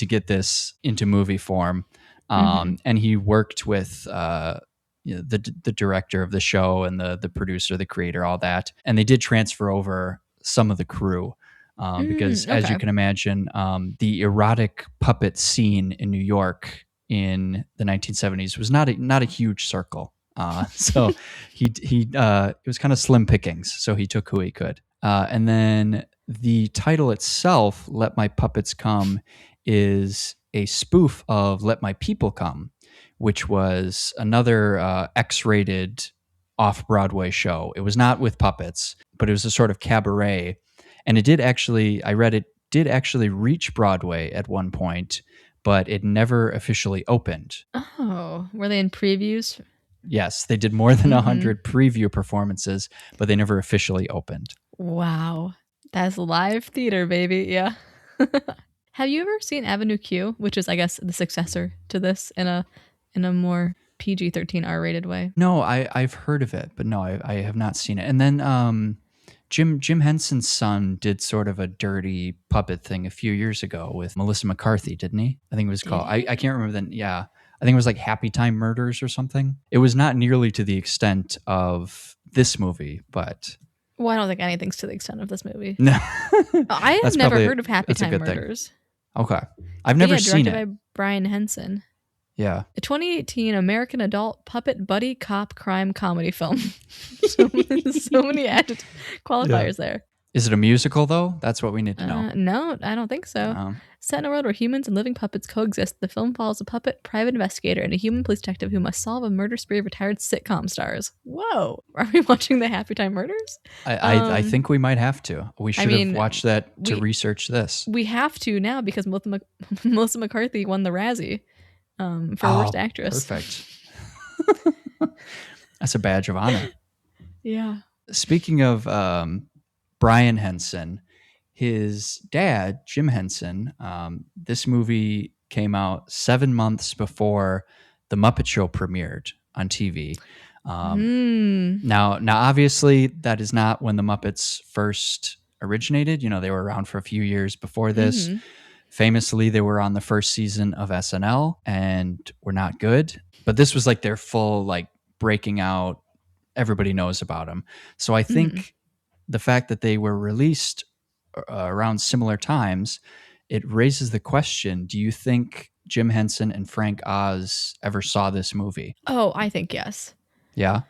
A: get this into movie form. And he worked with the director of the show and the producer, the creator, all that. And they did transfer over some of the crew because, as you can imagine, the erotic puppet scene in New York in the 1970s was not a huge circle. So it was kind of slim pickings. So he took who he could. And then the title itself, Let My Puppets Come, is a spoof of Let My People Come, which was another X-rated off-Broadway show. It was not with puppets, but it was a sort of cabaret. And it did actually, I read it did actually reach Broadway at one point, but it never officially opened.
B: Oh, were they in previews?
A: Yes, they did more than 100 preview performances, but they never officially opened.
B: Wow. That's live theater, baby. Yeah. Have you ever seen Avenue Q, which is, I guess, the successor to this in a more PG-13 R-rated way?
A: No, I've heard of it, but no, I have not seen it. And then Jim Henson's son did sort of a dirty puppet thing a few years ago with Melissa McCarthy, didn't he? I think it was called. I can't remember then. Yeah, I think it was like Happy Time Murders or something. It was not nearly to the extent of this movie, but.
B: Well, I don't think anything's to the extent of this movie.
A: No,
B: I have never heard of Happy Time Murders.
A: Okay, I've never seen it.
B: Directed by Brian Henson.
A: Yeah.
B: A 2018 American adult puppet buddy cop crime comedy film. so many added qualifiers there.
A: Is it a musical, though? That's what we need to know.
B: No, I don't think so. Set in a world where humans and living puppets coexist, the film follows a puppet private investigator and a human police detective who must solve a murder spree of retired sitcom stars. Whoa. Are we watching the Happy Time Murders?
A: I think we might have to. We should have watched that to research this.
B: We have to now because Melissa McCarthy won the Razzie for Worst Actress.
A: Perfect. That's a badge of honor.
B: Yeah.
A: Speaking of Brian Henson, his dad, Jim Henson, this movie came out 7 months before The Muppet Show premiered on TV. Now, obviously, that is not when the Muppets first originated. You know, they were around for a few years before this. Famously, they were on the first season of SNL and were not good. But this was like their full, like, breaking out. Everybody knows about them. So I think the fact that they were released around similar times, it raises the question, do you think Jim Henson and Frank Oz ever saw this movie?
B: Oh, I think yes.
A: Yeah.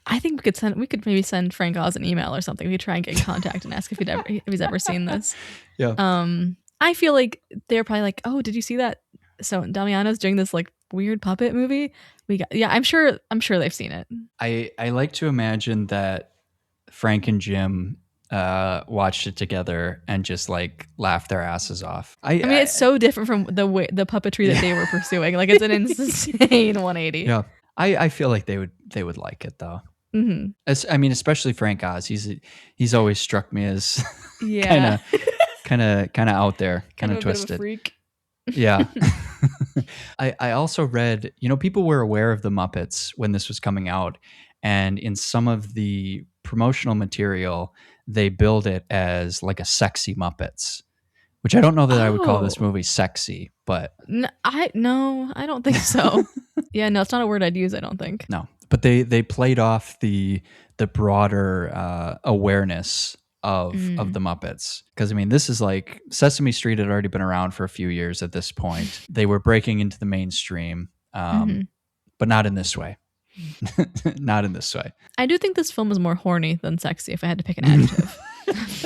B: I think we could maybe send Frank Oz an email or something. We could try and get in contact and ask if he's ever seen this.
A: Yeah.
B: I feel like they're probably like, oh, did you see that? So Damiano's doing this like weird puppet movie. I'm sure they've seen it.
A: I like to imagine that Frank and Jim watched it together and just like laughed their asses off. I mean,
B: it's so different from the puppetry that they were pursuing. Like, it's an insane 180.
A: Yeah. I feel like they would like it though. I mean, especially Frank Oz. He's always struck me as kind of out there, kind of twisted.
B: Bit of a freak.
A: Yeah. I also read, people were aware of the Muppets when this was coming out, and in some of the promotional material, they billed it as like a sexy Muppets, which I don't know that I would call this movie sexy, but
B: I don't think so. Yeah, no, it's not a word I'd use, I don't think.
A: No, but they played off the broader awareness of the Muppets, because I mean, this is like Sesame Street had already been around for a few years at this point. They were breaking into the mainstream, but not in this way. Not in this way.
B: I do think this film is more horny than sexy, if I had to pick an adjective.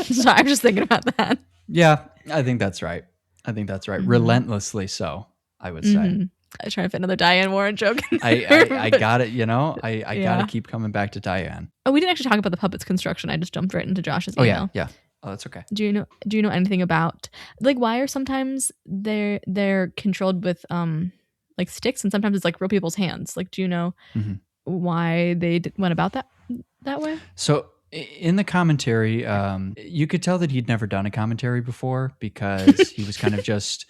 B: So I'm just thinking about that.
A: Yeah, I think that's right. Relentlessly so, I would say.
B: I try to fit another Diane Warren joke.
A: I got it. I got to keep coming back to Diane.
B: Oh, we didn't actually talk about the puppets construction. I just jumped right into Josh's email.
A: Yeah. Oh, that's okay.
B: Do you know anything about, like, why are sometimes they're controlled with like sticks, and sometimes it's like real people's hands? Like, do you know why they went about that way? So
A: in the commentary, you could tell that he'd never done a commentary before, because he was kind of just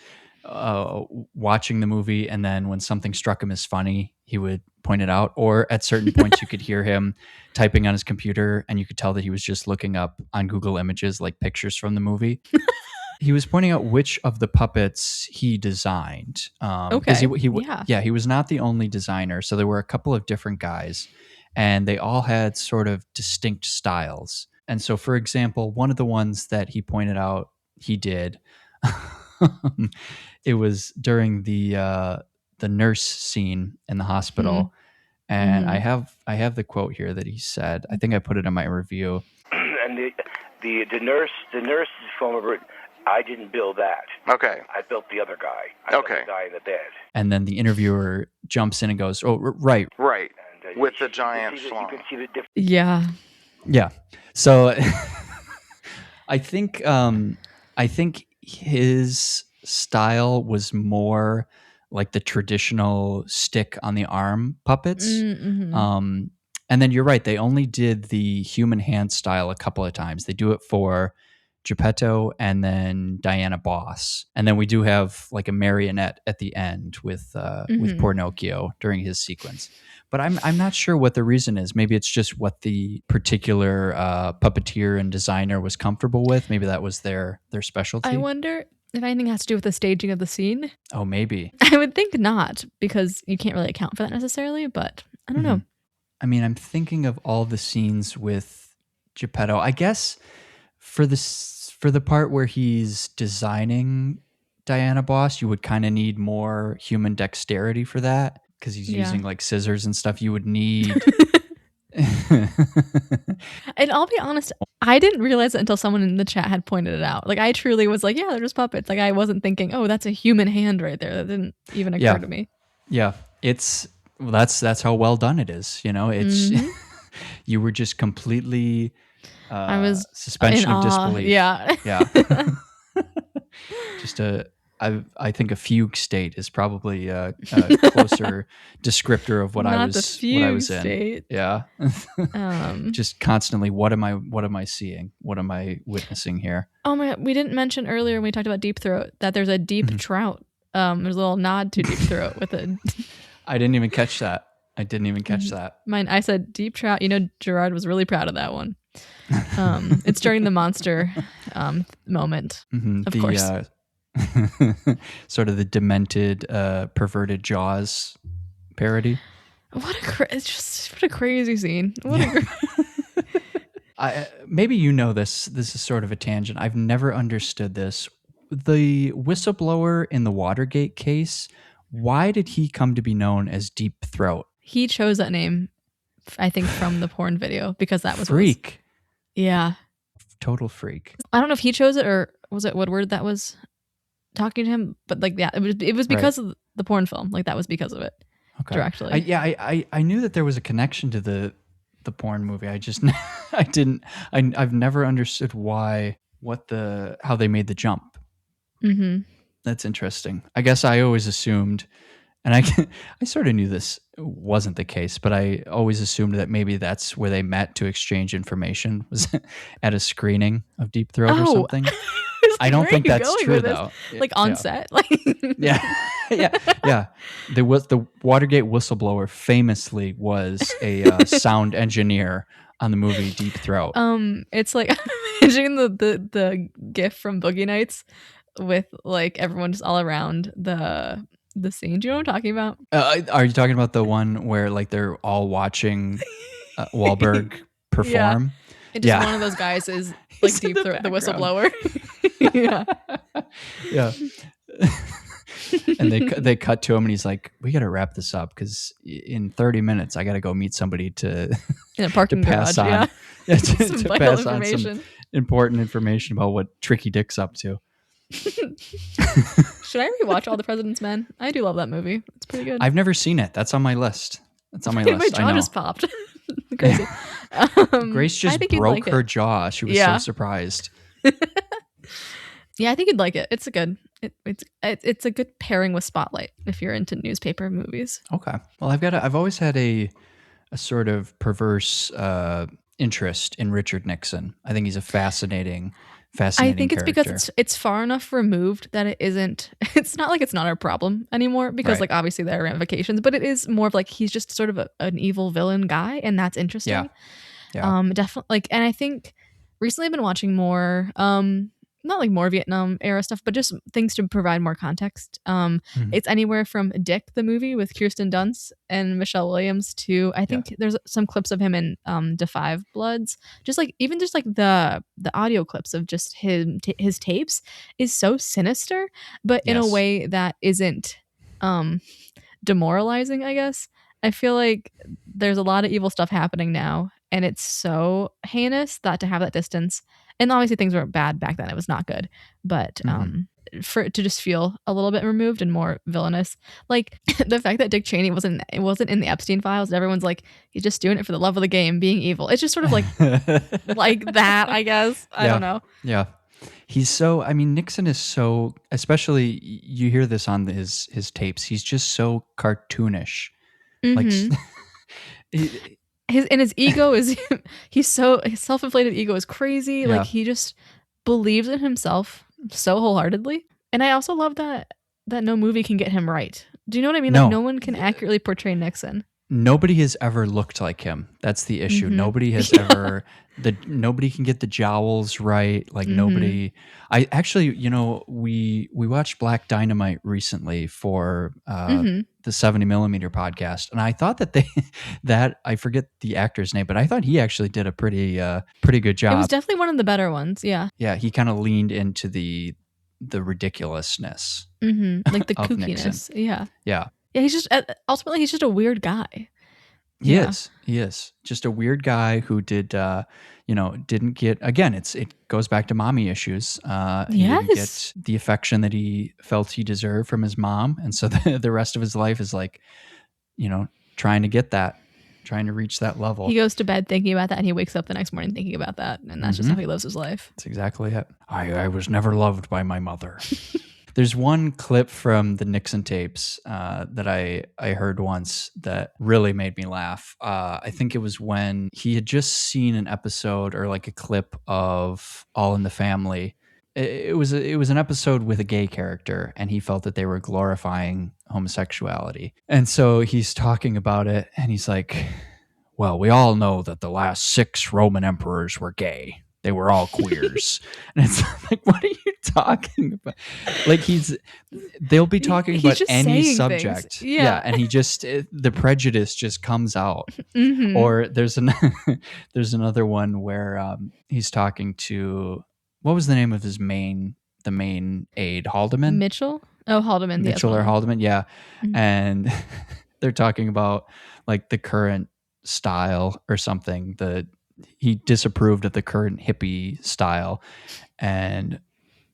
A: watching the movie, and then when something struck him as funny, he would point it out, or at certain points you could hear him typing on his computer, and you could tell that he was just looking up on Google Images like pictures from the movie. He was pointing out which of the puppets he designed.
B: Okay.
A: He was not the only designer, so there were a couple of different guys, and they all had sort of distinct styles. And so, for example, one of the ones that he pointed out he did, it was during the nurse scene in the hospital, and I have the quote here that he said. I think I put it in my review.
H: And the nurse former, I didn't build that. Okay. I built the other guy. I built the guy in the bed.
A: And then the interviewer jumps in and goes, "Oh, right."
H: And, with the giant schlong. You can see the difference.
B: Yeah.
A: Yeah. So I think his style was more like the traditional stick on the arm puppets. And then you're right, they only did the human hand style a couple of times. They do it for Geppetto and then Diana Boss. And then we do have like a marionette at the end with Pornocchio during his sequence. But I'm not sure what the reason is. Maybe it's just what the particular puppeteer and designer was comfortable with. Maybe that was their specialty.
B: I wonder if anything has to do with the staging of the scene.
A: Oh, maybe.
B: I would think not, because you can't really account for that necessarily, but I don't know.
A: I mean, I'm thinking of all the scenes with Geppetto. I guess for the part where he's designing Diana Boss, you would kind of need more human dexterity for that, because he's using like scissors and stuff. You would need...
B: And I'll be honest, I didn't realize it until someone in the chat had pointed it out. Like, I truly was like, yeah, they're just puppets. Like, I wasn't thinking, oh, that's a human hand right there. That didn't even occur to me.
A: Yeah, that's how well done it is. It's you were just completely
B: I was
A: suspension
B: in
A: of
B: awe.
A: disbelief.
B: Yeah.
A: Just I think a fugue state is probably a closer descriptor of what I was in. Yeah. Just constantly, what am I seeing? What am I witnessing here?
B: Oh my God, we didn't mention earlier when we talked about Deep Throat that there's a deep trout. There's a little nod to Deep Throat with a...
A: I didn't even catch that. I didn't even catch that.
B: Mine, I said deep trout. Gerard was really proud of that one. It's during the monster moment, of course.
A: Sort of the demented, perverted Jaws parody.
B: It's just what a crazy scene.
A: Maybe you know this. This is sort of a tangent. I've never understood this. The whistleblower in the Watergate case, why did he come to be known as Deep Throat?
B: He chose that name, I think, from the porn video because that was
A: freak.
B: Yeah.
A: Total freak.
B: I don't know if he chose it or was it Woodward that was talking to him, but like, yeah, it was because of the porn film. Like that was because of it.
A: Okay.
B: Directly.
A: I knew that there was a connection to the porn movie. I've never understood how they made the jump.
B: Mm-hmm.
A: That's interesting. I guess I always assumed, and I sort of knew this wasn't the case, but I always assumed that maybe that's where they met to exchange information, was at a screening of Deep Throat or something. I don't think that's true though.
B: Like on set, like
A: yeah. The Watergate whistleblower famously was a sound engineer on the movie Deep Throat.
B: It's like imagining the GIF from Boogie Nights with like everyone just all around the scene. Do you know what I'm talking about?
A: Are you talking about the one where like they're all watching Wahlberg perform?
B: And just one of those guys is like Deep Throat, the whistleblower.
A: Yeah. And they cut to him and he's like, we got to wrap this up because in 30 minutes I got to go meet somebody to
B: in a parking
A: pass
B: garage,
A: on to pass on some important information about what Tricky Dick's up to.
B: Should I rewatch All the President's Men? I do love that movie. It's pretty good.
A: I've never seen it. That's on my list. My
B: jaw just popped. Crazy.
A: Grace just broke her jaw. She was so surprised.
B: Yeah, I think you'd like it. It's a good pairing with Spotlight if you're into newspaper movies.
A: Okay. Well, I've always had a sort of perverse interest in Richard Nixon. I think he's a fascinating I think it's
B: character. Because it's far enough removed that it's not like it's not our problem anymore because like obviously there are ramifications, but it is more of like he's just sort of an evil villain guy, and that's interesting. Yeah. Definitely. Like, and I think recently I've been watching more not like more Vietnam era stuff, but just things to provide more context. It's anywhere from Dick, the movie with Kirsten Dunst and Michelle Williams, to I think there's some clips of him in Da 5 Bloods. Just like the audio clips of just his tapes is so sinister, but in a way that isn't demoralizing, I guess. I feel like there's a lot of evil stuff happening now, and it's so heinous that to have that distance. And obviously things were bad back then. It was not good. But for it to just feel a little bit removed and more villainous. Like the fact that Dick Cheney wasn't in the Epstein files. Everyone's like, he's just doing it for the love of the game, being evil. It's just sort of like like that, I guess. I don't know.
A: Yeah. He's so, I mean, Nixon is so, especially you hear this on his tapes. He's just so cartoonish.
B: Mm-hmm.
A: Like
B: his ego is his self-inflated ego is crazy.
A: Yeah.
B: Like he just believes in himself so wholeheartedly. And I also love that no movie can get him right. Do you know what I mean?
A: No.
B: Like no one can accurately portray Nixon.
A: Nobody has ever looked like him. That's the issue.
B: Mm-hmm.
A: Nobody has ever nobody can get the jowls right. Like nobody. I actually, we watched Black Dynamite recently for the 70mm podcast, and I thought that I forget the actor's name, but I thought he actually did a pretty good job.
B: It was definitely one of the better ones. Yeah.
A: Yeah, he kind of leaned into the ridiculousness,
B: like the
A: of
B: kookiness.
A: Nixon.
B: Yeah.
A: Yeah.
B: Yeah, he's just a weird guy.
A: He is just a weird guy who didn't get, again, it goes back to mommy issues. He didn't get the affection that he felt he deserved from his mom. And so the rest of his life is like, trying to reach that level.
B: He goes to bed thinking about that and he wakes up the next morning thinking about that. And that's just how he lives his life.
A: That's exactly it. I was never loved by my mother. There's one clip from the Nixon tapes that I heard once that really made me laugh. I think it was when he had just seen an episode or like a clip of All in the Family, it was an episode with a gay character, and he felt that they were glorifying homosexuality. And so he's talking about it, and he's like, well, we all know that the last 6 Roman emperors were gay. They were all queers. And it's like, what are you talking about? Like they'll be talking about any subject.
B: Yeah.
A: And he just, the prejudice just comes out.
B: Mm-hmm.
A: Or there's another one where he's talking to, what was the name of the main aide? Haldeman?
B: Mitchell? Oh, Haldeman.
A: Mitchell or Haldeman, yeah.
B: Mm-hmm.
A: And they're talking about like the current style or something. He disapproved of the current hippie style. And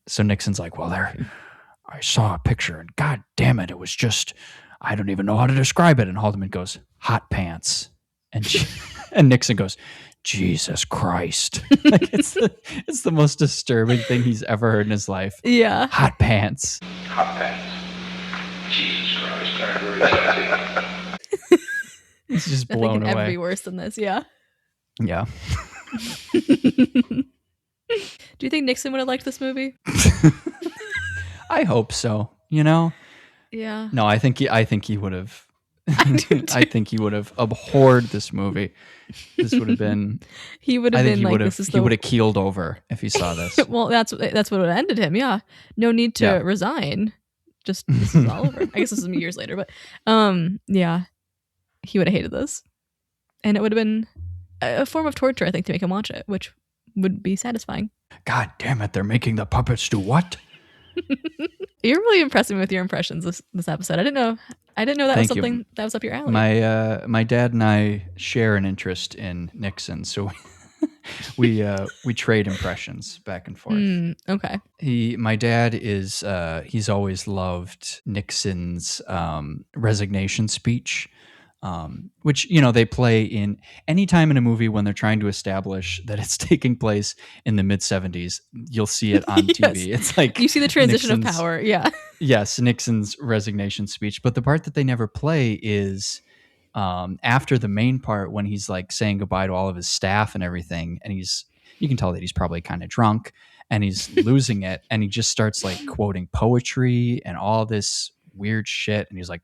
A: so Nixon's like, well, I saw a picture and God damn it, it was just, I don't even know how to describe it. And Haldeman goes, hot pants. And Nixon goes, Jesus Christ. Like it's the most disturbing thing he's ever heard in his life.
B: Yeah.
A: Hot pants.
H: Hot pants. Jesus Christ. I heard that.
A: He's just
B: I
A: blown
B: think it
A: away.
B: ever be worse than this, yeah.
A: Yeah.
B: Do you think Nixon would have liked this movie?
A: I hope so. You know?
B: Yeah.
A: No, I think he would have. I think he would have abhorred this movie. This would have been.
B: He would have been like,
A: he would have keeled over if he saw this.
B: Well, that's what would have ended him. Yeah. No need to resign. Just this is all over. I guess this is years later, but yeah, he would have hated this, and it would have been a form of torture, I think, to make him watch it, which would be satisfying.
A: God damn it! They're making the puppets do what?
B: You're really impressing me with your impressions this episode. I didn't know that was something that was up your alley.
A: My dad and I share an interest in Nixon, so we trade impressions back and forth.
B: Okay.
A: My dad is he's always loved Nixon's resignation speech. Which, they play in any time in a movie when they're trying to establish that it's taking place in the mid-70s, you'll see it on TV.
B: Yes.
A: It's like
B: you see the transition of power. Yeah.
A: Yes. Nixon's resignation speech. But the part that they never play is after the main part, when he's like saying goodbye to all of his staff and everything. And you can tell that he's probably kind of drunk and he's losing it. And he just starts like quoting poetry and all this weird shit. And he's like,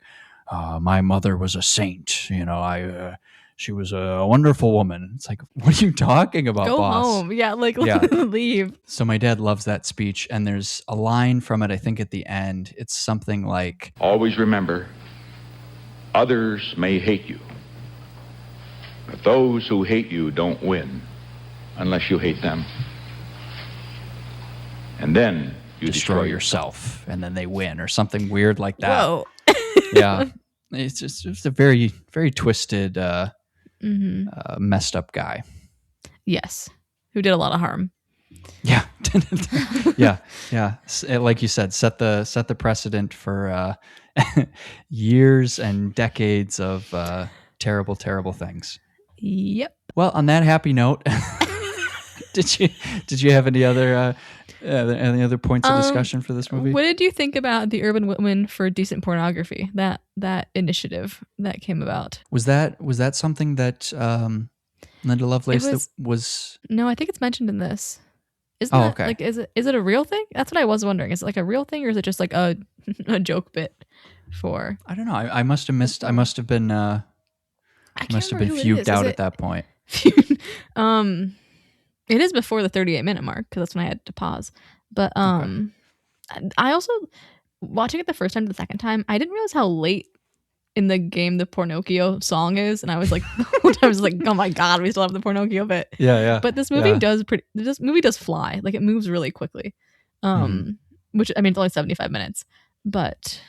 A: my mother was a saint, she was a wonderful woman. It's like, what are you talking about,
B: Go
A: boss?
B: home. Yeah, leave.
A: So my dad loves that speech, and there's a line from it, I think at the end. It's something like,
I: always remember, others may hate you, but those who hate you don't win unless you hate them. And then you
A: destroy yourself, and then they win, or something weird like that.
B: Whoa.
A: Yeah, it's a very, very twisted, messed up guy.
B: Yes, who did a lot of harm.
A: Yeah, yeah. Like you said, set the precedent for years and decades of terrible, terrible things.
B: Yep.
A: Well, on that happy note, did you have any other points of discussion for this movie?
B: What did you think about the Urban Women for Decent Pornography? That initiative that came about.
A: Was that something that Linda Lovelace was?
B: No, I think it's mentioned in this. Isn't that,
A: okay.
B: Like, is it a real thing? That's what I was wondering. Is it like a real thing, or is it just like a joke bit for?
A: I don't know. I must have missed. I must have been. Must have been fugued out at that point.
B: It is before the 38-minute mark because that's when I had to pause. But I also, watching it the first time to the second time, I didn't realize how late in the game the Pornocchio song is, and I was like, I was like, oh my god, we still have the Pornocchio bit.
A: Yeah.
B: But this movie does fly. Like, it moves really quickly. Which, I mean, it's only 75 minutes, but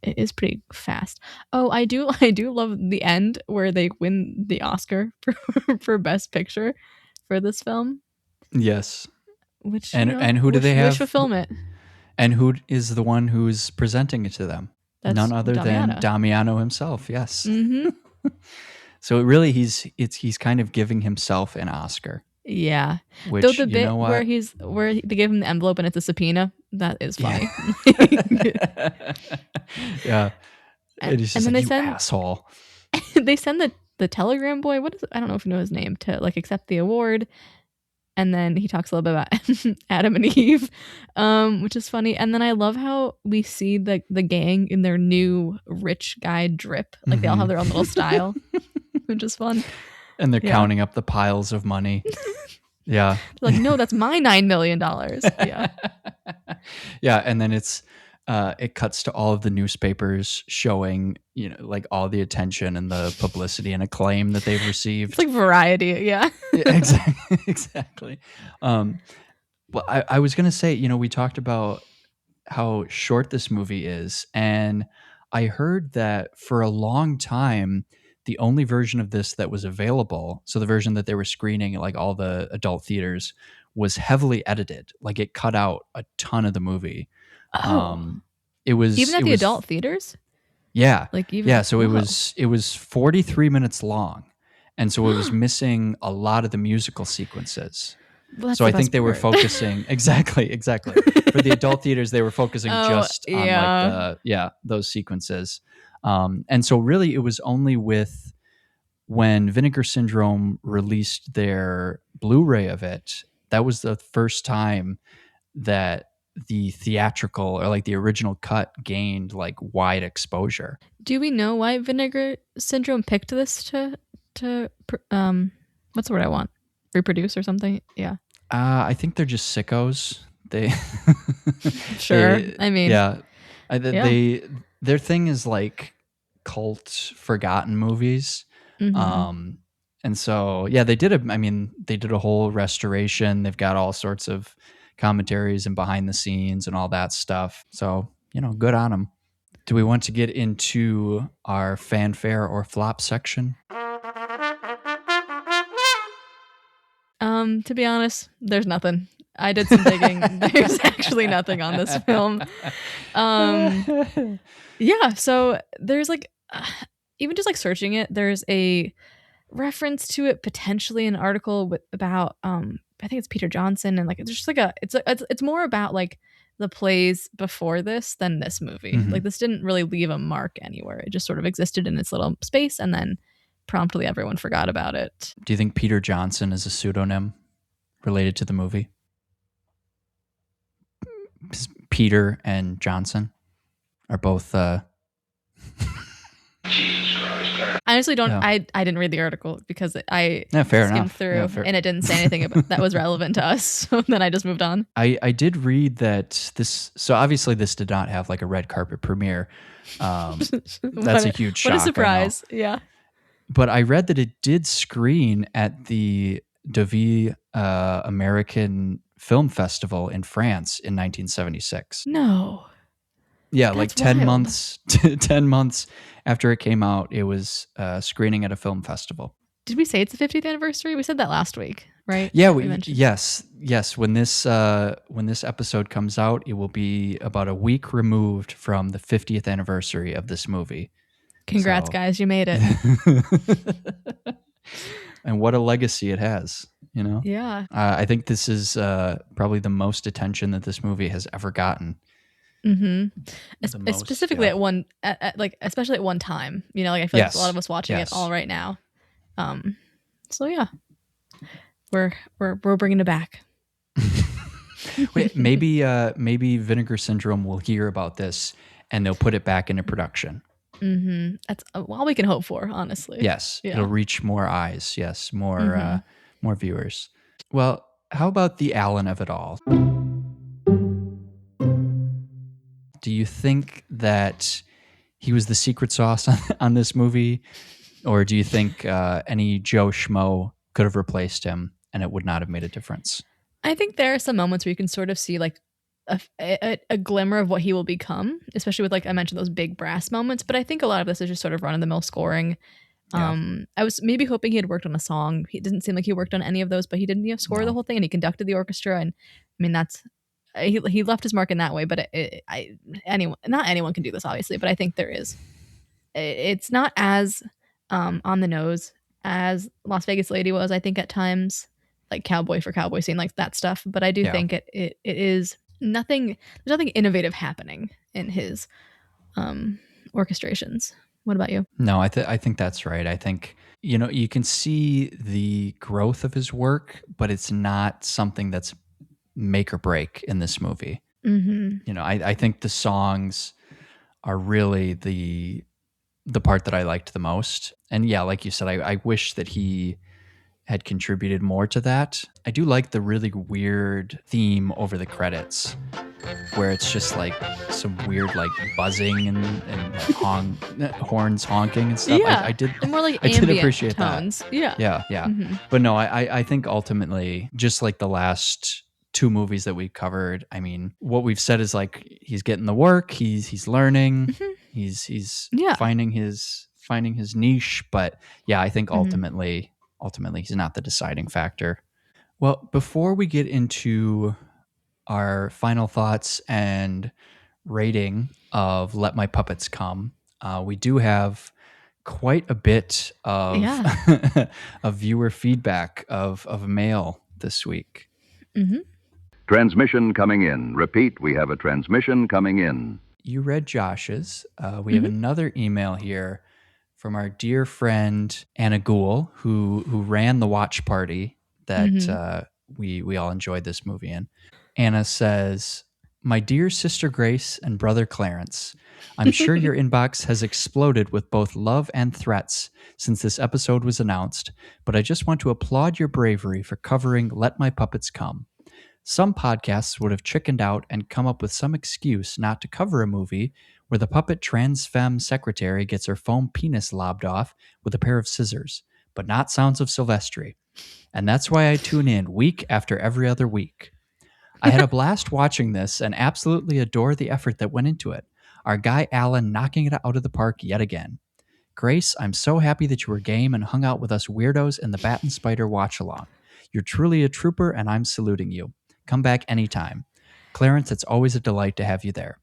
B: it is pretty fast. Oh, I do love the end where they win the Oscar for Best Picture for this film.
A: Yes.
B: Which
A: and who do they have?
B: Wish fulfillment.
A: And who is the one who's presenting it to them?
B: That's
A: none other
B: Damiano.
A: than Damiano himself. Yes.
B: Mm-hmm.
A: So really, he's kind of giving himself an Oscar.
B: Yeah.
A: Which,
B: though the bit
A: you know what?
B: where they gave him the envelope and it's a subpoena, that is funny.
A: Yeah. And he's just
B: then
A: like,
B: they
A: you
B: send
A: asshole.
B: They send the telegram boy. What is it? I don't know if you know his name, to like accept the award. And then he talks a little bit about Adam and Eve, which is funny. And then I love how we see the gang in their new rich guy drip. Like they all have their own little style, which is fun.
A: And they're counting up the piles of money. Yeah.
B: They're like, no, that's my $9 million. Yeah.
A: Yeah. And then it cuts to all of the newspapers showing, you know, like all the attention and the publicity and acclaim that they've received.
B: It's like Variety. Yeah.
A: Exactly. Exactly. Well, I was going to say, you know, we talked about how short this movie is. And I heard that for a long time, the only version of this that was available, so the version that they were screening at like all the adult theaters, was heavily edited. Like it cut out a ton of the movie. It was
B: even at the adult theaters.
A: Yeah,
B: like even
A: yeah. So it was 43 minutes long, and so it was missing a lot of the musical sequences.
B: Well,
A: so I think they were focusing exactly for the adult theaters. They were focusing just on like those sequences. And so really it was only with when Vinegar Syndrome released their Blu-ray of it, that was the first time that the theatrical or like the original cut gained like wide exposure.
B: Do we know why Vinegar Syndrome picked this to what's the word I want? Reproduce or something? Yeah.
A: I think they're just sickos. They
B: sure. I mean,
A: their thing is like cult forgotten movies. And so they did a whole restoration. They've got all sorts of commentaries and behind the scenes and all that stuff. So, you know, good on them. Do we want to get into our fanfare or flop section?
B: To be honest, there's nothing. I did some digging. There's actually nothing on this film. Yeah, so there's like, even just like searching it, there's a reference to it potentially in an article about, I think it's Peter Johnson, and like it's just like it's more about like the plays before this than this movie. Like this didn't really leave a mark anywhere. It just sort of existed in its little space, and then promptly everyone forgot about it.
A: Do you think Peter Johnson is a pseudonym related to the movie? Peter and Johnson are both
B: I honestly don't. No. I didn't read the article because I skimmed through and it didn't say anything about, that was relevant to us. So then I just moved on.
A: I did read that this. So obviously this did not have like a red carpet premiere. That's a huge shock.
B: What a surprise! Yeah.
A: But I read that it did screen at the Deauville American Film Festival in France in 1976.
B: No.
A: Yeah, that's like 10 months. 10 months after it came out, it was screening at a film festival.
B: Did we say it's the 50th anniversary? We said that last week, right?
A: Yeah, yes. When this episode comes out, it will be about a week removed from the 50th anniversary of this movie.
B: Congrats, guys! You made it.
A: And what a legacy it has, you know?
B: Yeah.
A: I think this is probably the most attention that this movie has ever gotten.
B: Specifically at one, especially at one time, you know, like I feel like there's a lot of us watching it all right now. So yeah, we're bringing it back.
A: Wait, maybe Vinegar Syndrome will hear about this and they'll put it back into production.
B: That's all we can hope for, honestly.
A: Yes, it'll reach more eyes. Yes, more viewers. Well, how about the Alan of it all? Do you think that he was the secret sauce on this movie, or do you think any Joe Schmo could have replaced him and it would not have made a difference?
B: I think there are some moments where you can sort of see like a glimmer of what he will become, especially with, like I mentioned, those big brass moments. But I think a lot of this is just sort of run-of-the-mill scoring. I was maybe hoping he had worked on a song. He didn't seem like he worked on any of those, but he didn't score the whole thing, and he conducted the orchestra. And I mean, that's he left his mark in that way. But not anyone can do this, obviously. But I think there is. It's not as on the nose as Las Vegas Lady was, I think, at times, like Cowboy for Cowboy scene, like that stuff. But I do think it is nothing. There's nothing innovative happening in his orchestrations. What about you?
A: No, I think that's right. I think, you can see the growth of his work, but it's not something that's make or break in this movie.
B: Mm-hmm.
A: I think the songs are really the part that I liked the most. And yeah, like you said, I wish that he had contributed more to that. I do like the really weird theme over the credits, where it's just like some weird like buzzing and like horns honking and stuff.
B: Yeah,
A: I did
B: more like
A: I did
B: ambient
A: appreciate
B: tones.
A: that.
B: Yeah.
A: Yeah.
B: Mm-hmm.
A: But no, I think ultimately, just like the last two movies that we covered, I mean, what we've said is like he's getting the work, he's learning,
B: Mm-hmm.
A: he's
B: Yeah.
A: finding his niche. But yeah, I think
B: Mm-hmm.
A: ultimately he's not the deciding factor. Well, before we get into our final thoughts and rating of Let My Puppets Come, we do have quite a bit of of viewer feedback of mail this week.
B: Mm-hmm.
G: Transmission coming in. Repeat, we have a transmission coming in.
A: You read Josh's. We have another email here from our dear friend Anna Gould, who ran the watch party that we all enjoyed this movie in. Anna says, "My dear sister Grace and brother Clarence, I'm sure your inbox has exploded with both love and threats since this episode was announced, but I just want to applaud your bravery for covering Let My Puppets Come. Some podcasts would have chickened out and come up with some excuse not to cover a movie where the puppet trans femme secretary gets her foam penis lobbed off with a pair of scissors, but not Sounds of Silvestri. And that's why I tune in week after every other week. I had a blast watching this and absolutely adore the effort that went into it. Our guy Alan knocking it out of the park yet again. Grace, I'm so happy that you were game and hung out with us weirdos in the Bat and Spider watch-along. You're truly a trooper, and I'm saluting you. Come back anytime. Clarence, it's always a delight to have you there.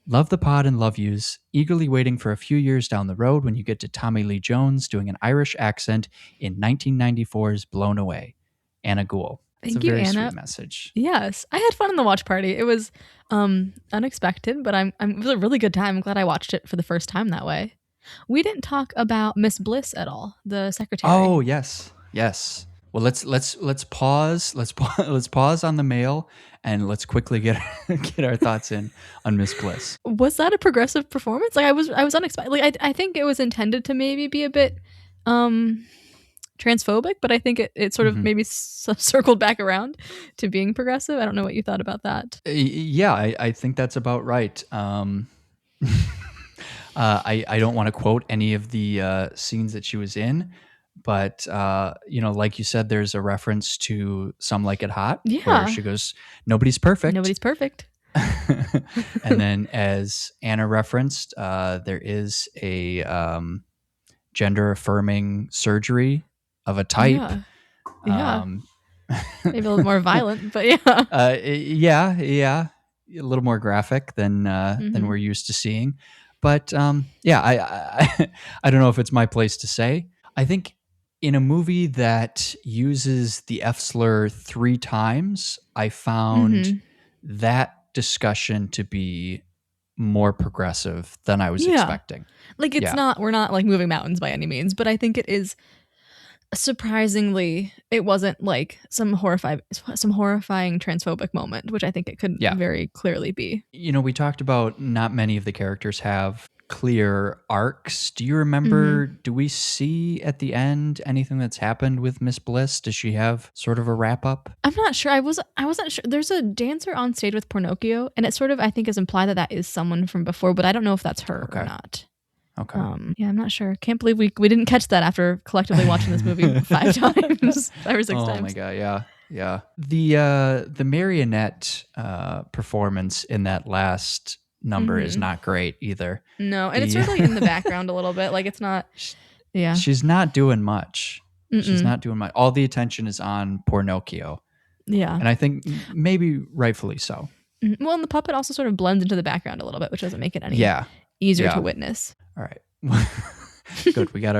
A: Love the pod and love yous. Eagerly waiting for a few years down the road when you get to Tommy Lee Jones doing an Irish accent in 1994's Blown Away. Anna Gould." It's
B: Thank
A: a
B: you,
A: very
B: Anna.
A: sweet message.
B: Yes, I had fun in the watch party. It was unexpected, but it was a really good time. I'm glad I watched it for the first time that way. We didn't talk about Miss Bliss at all, the secretary.
A: Oh, yes. Well, let's pause. Let's pause on the mail and let's quickly get our thoughts in on Miss Bliss.
B: Was that a progressive performance? Like I was unexpected. Like I think it was intended to maybe be a bit transphobic, but I think it sort of maybe circled back around to being progressive. I don't know what you thought about that.
A: Yeah, I think that's about right. I don't want to quote any of the scenes that she was in, but like you said, there's a reference to Some Like It Hot, where she goes, "Nobody's perfect."
B: Nobody's perfect.
A: And then, as Anna referenced, there is a gender affirming surgery of a type.
B: Yeah. Maybe a little more violent, but yeah.
A: Yeah, a little more graphic than we're used to seeing. But I don't know if it's my place to say. I think in a movie that uses the F slur 3 times, I found that discussion to be more progressive than I was expecting.
B: Like we're not like moving mountains by any means, but I think it is surprisingly, it wasn't like some horrifying transphobic moment, which I think it could very clearly be.
A: We talked about not many of the characters have clear arcs. Do you remember, do we see at the end anything that's happened with Miss Bliss? Does she have sort of a wrap up?
B: I'm not sure. I wasn't sure. There's a dancer on stage with Pinocchio, and it sort of, I think, is implied that is someone from before, but I don't know if that's her or not.
A: Okay.
B: Yeah, I'm not sure. Can't believe we didn't catch that after collectively watching this movie 5 times, 5 or 6 times.
A: Oh my god, yeah. The marionette performance in that last number is not great either.
B: No, and it's really in the background a little bit. Like it's not. Yeah,
A: she's not doing much. She's not doing much. All the attention is on Pinocchio.
B: Yeah,
A: and I think maybe rightfully so.
B: Well, and the puppet also sort of blends into the background a little bit, which doesn't make it any easier to witness.
A: All right. Good. We got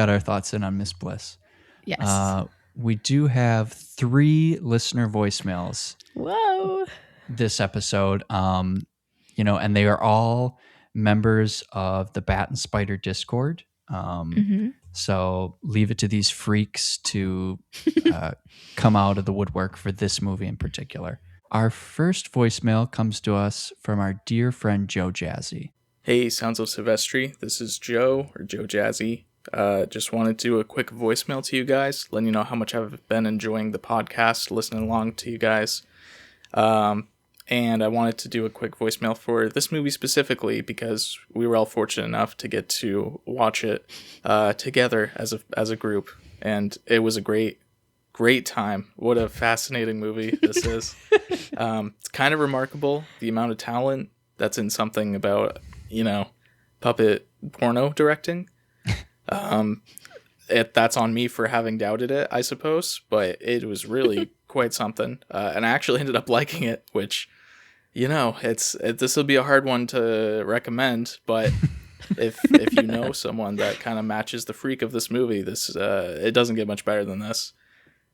A: our thoughts in on Miss Bliss.
B: Yes.
A: We do have 3 listener voicemails.
B: Whoa.
A: This episode, and they are all members of the Bat and Spider Discord. So leave it to these freaks to come out of the woodwork for this movie in particular. Our first voicemail comes to us from our dear friend Joe Jazzy.
J: Hey, Sounds of Silvestri. This is Joe, or Joe Jazzy. Just wanted to do a quick voicemail to you guys, letting you know how much I've been enjoying the podcast, listening along to you guys. And I wanted to do a quick voicemail for this movie specifically because we were all fortunate enough to get to watch it together as a group, and it was a great time. What a fascinating movie this is. It's kind of remarkable the amount of talent that's in something about, puppet porno directing. That's on me for having doubted it, I suppose, but it was really quite something. And I actually ended up liking it, which, this will be a hard one to recommend, but if you know someone that kind of matches the freak of this movie, it doesn't get much better than this.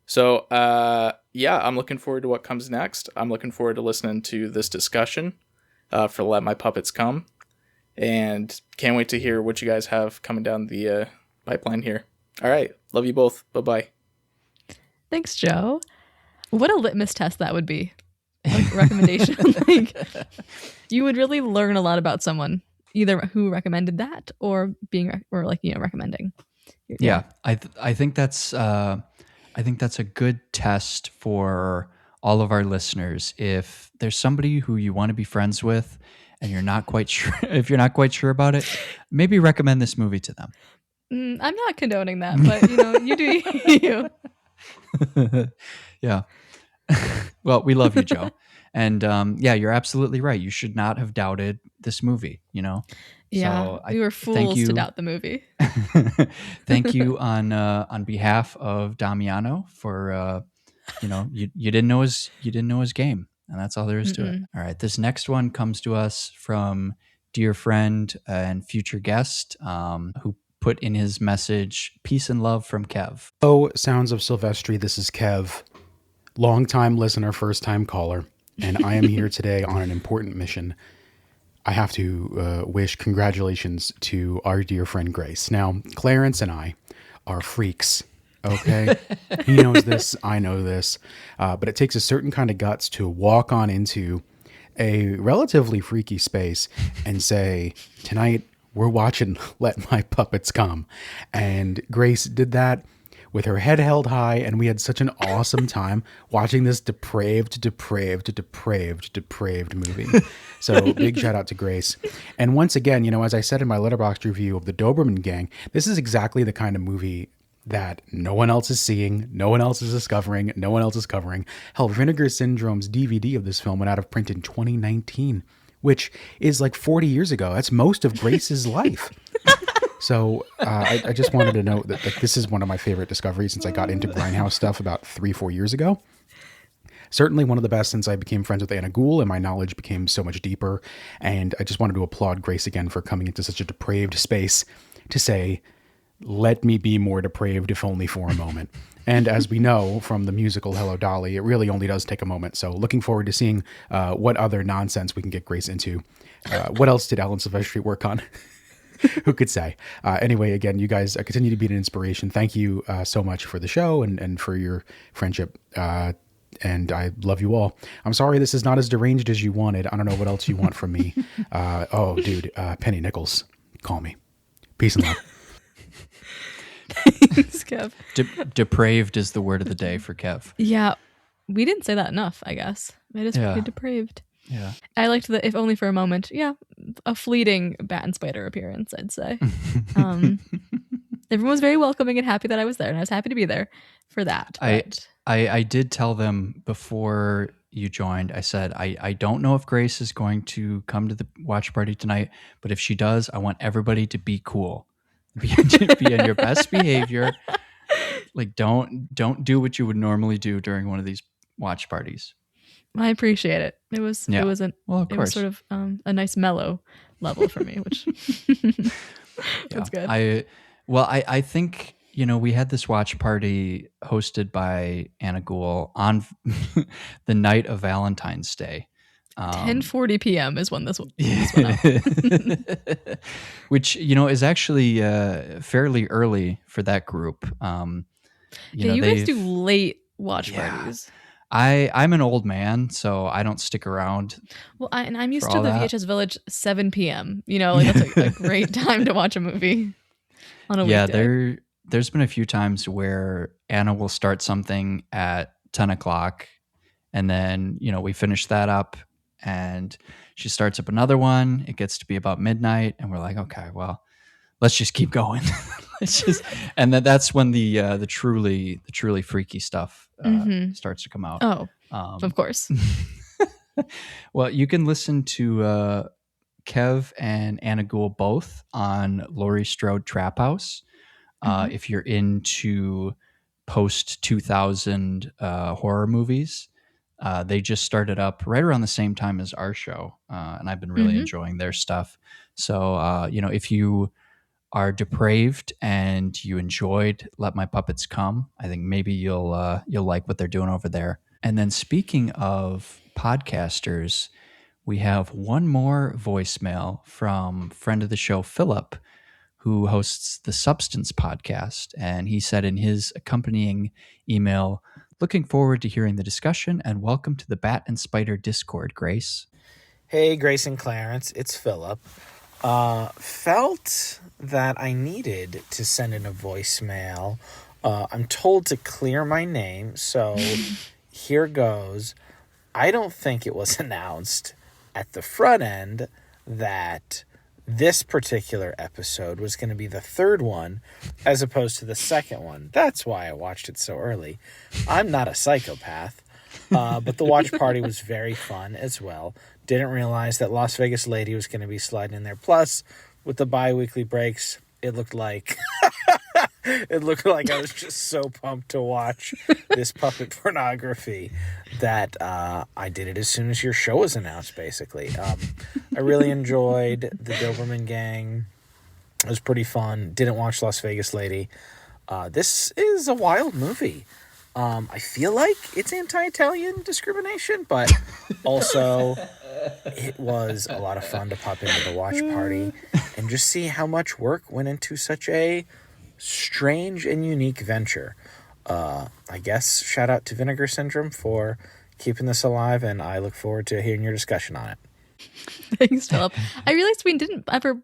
J: So, I'm looking forward to what comes next. I'm looking forward to listening to this discussion for Let My Puppets Come, and can't wait to hear what you guys have coming down the pipeline here. All right. Love you both. Bye-bye.
B: Thanks, Joe. What a litmus test that would be. Recommendation. You would really learn a lot about someone, either who recommended that or recommending.
A: Yeah. I think that's a good test for all of our listeners. If there's somebody who you want to be friends with and you're not quite sure, if you're not quite sure about it, maybe recommend this movie to them.
B: I'm not condoning that, but you do you.
A: Yeah. Well, we love you, Joe. And you're absolutely right. You should not have doubted this movie,
B: Yeah,
A: so
B: we were fools to doubt the movie.
A: Thank you on behalf of Damiano for you didn't know his game, and that's all there is to it. All right, this next one comes to us from dear friend and future guest who put in his message, peace and love from Kev.
K: Oh, Sounds of Silvestri, this is Kev, long-time listener, first-time caller, and I am here today on an important mission. I have to wish congratulations to our dear friend Grace. Now, Clarence and I are freaks, okay? He knows this, I know this, but it takes a certain kind of guts to walk on into a relatively freaky space and say, tonight, we're watching Let My Puppets Come. And Grace did that with her head held high, and we had such an awesome time watching this depraved movie. So big shout out to Grace. And once again, as I said in my Letterboxd review of the Doberman Gang, this is exactly the kind of movie that no one else is seeing, no one else is discovering, no one else is covering. Hell, Vinegar Syndrome's DVD of this film went out of print in 2019. Which is like 40 years ago. That's most of Grace's life. So I just wanted to note that this is one of my favorite discoveries since I got into Grindhouse stuff about 3-4 years ago. Certainly one of the best since I became friends with Anna Gould and my knowledge became so much deeper. And I just wanted to applaud Grace again for coming into such a depraved space to say, let me be more depraved if only for a moment. And as we know from the musical Hello Dolly, it really only does take a moment. So looking forward to seeing what other nonsense we can get Grace into. What else did Alan Silvestri work on? Who could say? Anyway, again, you guys continue to be an inspiration. Thank you so much for the show and for your friendship. And I love you all. I'm sorry this is not as deranged as you wanted. I don't know what else you want from me. Penny Nichols, call me. Peace and love.
B: Thanks, Kev.
A: Depraved is the word of the day for Kev.
B: Yeah, we didn't say that enough, I guess. It is pretty depraved.
A: Yeah.
B: I liked the if only for a moment. Yeah, a fleeting Bat and Spider appearance, I'd say. Everyone was very welcoming and happy that I was there, and I was happy to be there for that.
A: I did tell them before you joined, I said, I don't know if Grace is going to come to the watch party tonight, but if she does, I want everybody to be cool. Be in your best behavior. Like don't do what you would normally do during one of these watch parties.
B: I appreciate it. It was sort of a nice mellow level for me, which was good.
A: I think we had this watch party hosted by Anna Gould on the night of Valentine's Day.
B: 10:40 p.m. is when this went up.
A: Which, is actually fairly early for that group.
B: You guys do late watch parties.
A: I'm an old man, so I don't stick around.
B: Well, I'm used to the VHS Village 7 p.m. That's a great time to watch a movie on a weekday.
A: There's been a few times where Anna will start something at 10 o'clock, and then, we finish that up, and she starts up another one. It gets to be about midnight, and we're like, okay, well, let's just keep going. And that's when the truly freaky stuff starts to come out.
B: Oh, of course.
A: Well, you can listen to Kev and Anna Gould both on Laurie Strode Trap House. If you're into post 2000 horror movies, they just started up right around the same time as our show, and I've been really enjoying their stuff. So, if you are depraved and you enjoyed Let My Puppets Come, I think maybe you'll like what they're doing over there. And then speaking of podcasters, we have one more voicemail from friend of the show, Philip, who hosts the Substance podcast. And he said in his accompanying email, looking forward to hearing the discussion and welcome to the Bat and Spider Discord, Grace.
L: Hey, Grace and Clarence, it's Philip. Felt that I needed to send in a voicemail. I'm told to clear my name, so here goes. I don't think it was announced at the front end that this particular episode was going to be the third one as opposed to the second one. That's why I watched it so early. I'm not a psychopath, but the watch party was very fun as well. Didn't realize that Las Vegas Lady was going to be sliding in there. Plus, with the bi-weekly breaks, it looked like I was just so pumped to watch this puppet pornography that I did it as soon as your show was announced, basically. I really enjoyed the Doberman Gang. It was pretty fun. Didn't watch Las Vegas Lady. This is a wild movie. I feel like it's anti-Italian discrimination, but also it was a lot of fun to pop into the watch party and just see how much work went into such a strange and unique venture. I guess shout out to Vinegar Syndrome for keeping this alive, and I look forward to hearing your discussion on it.
B: Thanks, Philip. I realized we didn't ever.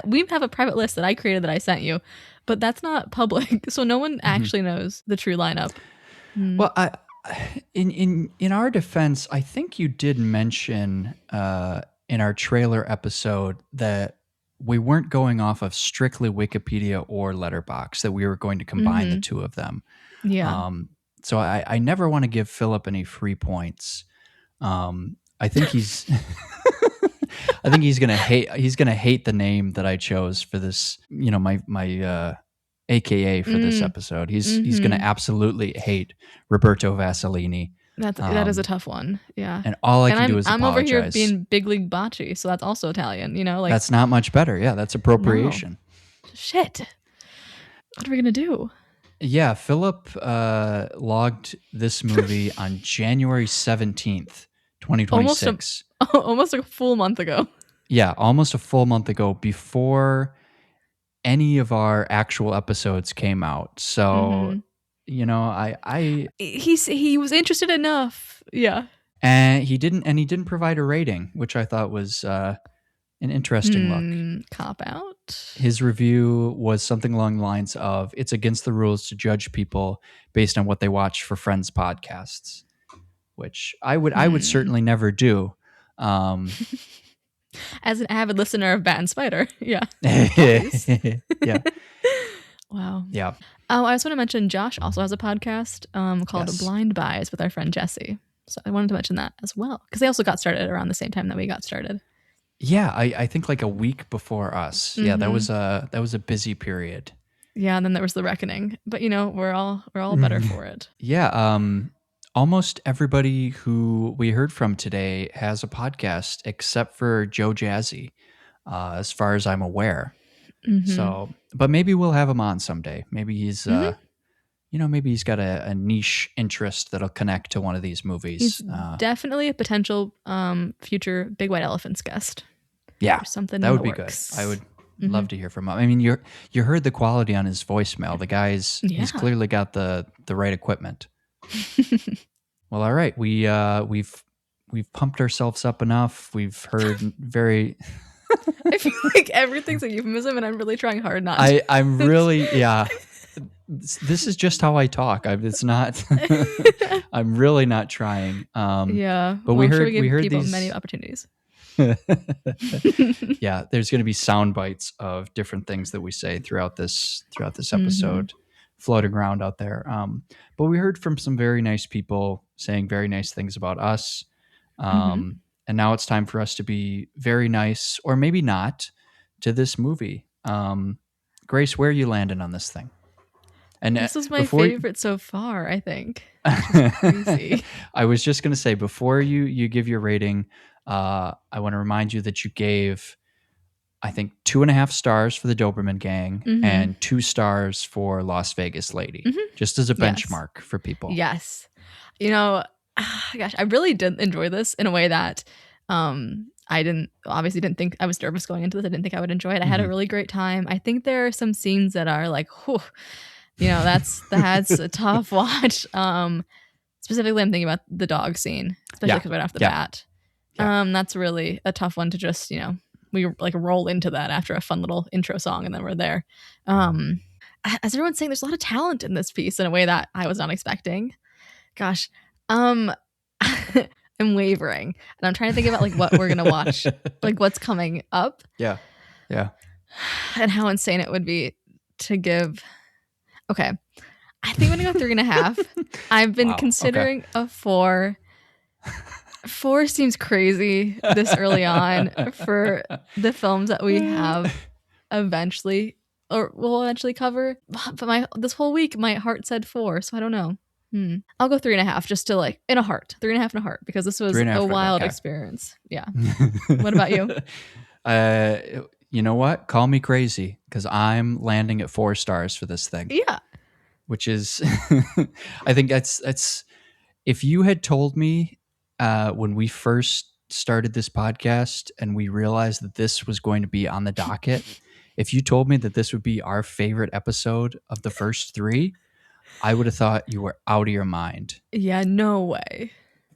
B: We have a private list that I created that I sent you, but that's not public, so no one actually knows the true lineup.
A: Well, in our defense, I think you did mention in our trailer episode that we weren't going off of strictly Wikipedia or Letterboxd, that we were going to combine the two of them.
B: Yeah.
A: So I never want to give Philip any free points. I think he's gonna hate the name that I chose for this. My AKA for this episode. He's gonna absolutely hate Roberto Vassolini.
B: That is a tough one. Yeah.
A: And all I can do is
B: I'm
A: apologize.
B: over here being Big League Bocce, so that's also Italian.
A: That's not much better. Yeah, that's appropriation.
B: No. Shit. What are we gonna do?
A: Yeah, Philip logged this movie on January 17th, 2026.
B: Almost a full month ago.
A: Yeah, almost a full month ago, before any of our actual episodes came out. So,
B: he was interested enough. Yeah.
A: And he didn't provide a rating, which I thought was an interesting look.
B: Cop out.
A: His review was something along the lines of, it's against the rules to judge people based on what they watch for Friends podcasts, which I would certainly never do.
B: As an avid listener of Bat and Spider. Yeah.
A: Yeah.
B: Wow.
A: Yeah.
B: Oh, I just want to mention Josh also has a podcast called Blind Buys with our friend Jesse. So I wanted to mention that as well, because they also got started around the same time that we got started.
A: Yeah, I think like a week before us. Yeah, that was a busy period.
B: Yeah, and then there was the reckoning. But we're all better for it.
A: Yeah, almost everybody who we heard from today has a podcast except for Joe Jazzy, as far as I'm aware. So, but maybe we'll have him on someday. Maybe he's maybe he's got a niche interest that'll connect to one of these movies.
B: He's definitely a potential future Big White Elephants guest.
A: Yeah,
B: There's something
A: that
B: in
A: would
B: the
A: be
B: works.
A: good. I would love to hear from him. I mean, you heard the quality on his voicemail. The guy's he's clearly got the right equipment. Well, all right, we've pumped ourselves up enough. We've heard very.
B: I feel like everything's a euphemism, and I'm really trying hard not to.
A: I'm really, yeah. This is just how I talk. It's not. I'm really not trying.
B: Yeah,
A: but
B: we
A: heard
B: people
A: these
B: many opportunities.
A: Yeah, there's going to be sound bites of different things that we say throughout this episode, floating around out there. But we heard from some very nice people saying very nice things about us. And now it's time for us to be very nice, or maybe not, to this movie. Grace, where are you landing on this thing? And
B: this is my favorite so far, I think. Crazy.
A: I was just going to say, before you give your rating, I want to remind you that you gave, I think, 2.5 stars for the Doberman Gang and 2 stars for Las Vegas Lady, just as a benchmark for people.
B: Yes. Gosh, I really did enjoy this in a way that I didn't think. I was nervous going into this. I didn't think I would enjoy it. I had a really great time. I think there are some scenes that are like, whew, that's a tough watch. Specifically, I'm thinking about the dog scene, especially because right off the bat. That's really a tough one to just, we like roll into that after a fun little intro song and then we're there. As everyone's saying, there's a lot of talent in this piece in a way that I was not expecting. Gosh, I'm wavering and I'm trying to think about like what we're going to watch, like what's coming up.
A: Yeah.
B: And how insane it would be to give. Okay. I think I'm going to go 3.5. I've been considering a 4. 4 seems crazy this early on for the films that we have eventually or will eventually cover. But this whole week, my heart said 4, so I don't know. I'll go 3.5 just to like in a heart, 3.5 in a heart, because this was a wild experience. Yeah. What about you?
A: You know what? Call me crazy because I'm landing at 4 stars for this thing.
B: Yeah.
A: Which is, I think that's, if you had told me when we first started this podcast and we realized that this was going to be on the docket, if you told me that this would be our favorite episode of the first 3, I would have thought you were out of your mind.
B: Yeah, no way.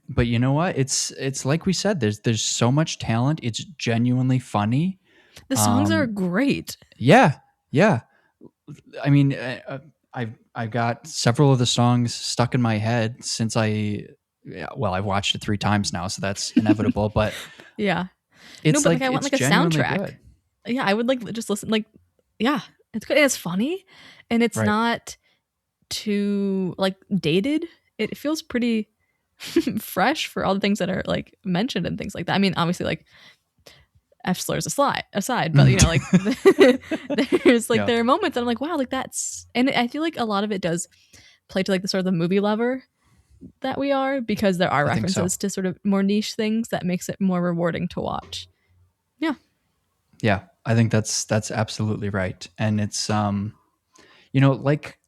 A: But you know what? It's like we said, there's so much talent. It's genuinely funny.
B: The songs are great.
A: Yeah. I mean, I've got several of the songs stuck in my head since I've watched it 3 times now, so that's inevitable. But
B: yeah,
A: it's
B: but I want like a soundtrack.
A: Good.
B: Yeah, I would like just listen. Like, yeah, it's good. And it's funny, and it's not too like dated. It feels pretty fresh for all the things that are like mentioned and things like that. I mean, obviously, like F slurs aside, but like there's like there are moments that I'm like, wow, like that's, and I feel like a lot of it does play to like the sort of the movie lover that we are, because there are references to sort of more niche things that makes it more rewarding to watch.
A: Yeah, I think that's absolutely right. And it's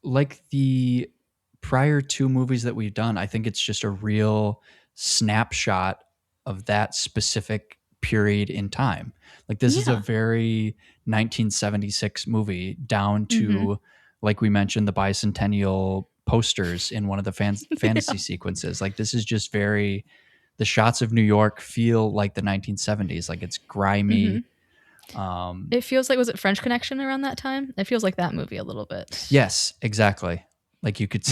A: like the prior 2 movies that we've done, I think it's just a real snapshot of that specific period in time. Like this is a very 1976 movie down to like we mentioned, the bicentennial posters in one of the fantasy sequences. Like this is just the shots of New York feel like the 1970s. Like it's grimy.
B: It feels like, was it French Connection around that time? It feels like that movie a little bit.
A: Yes, exactly. Like you could,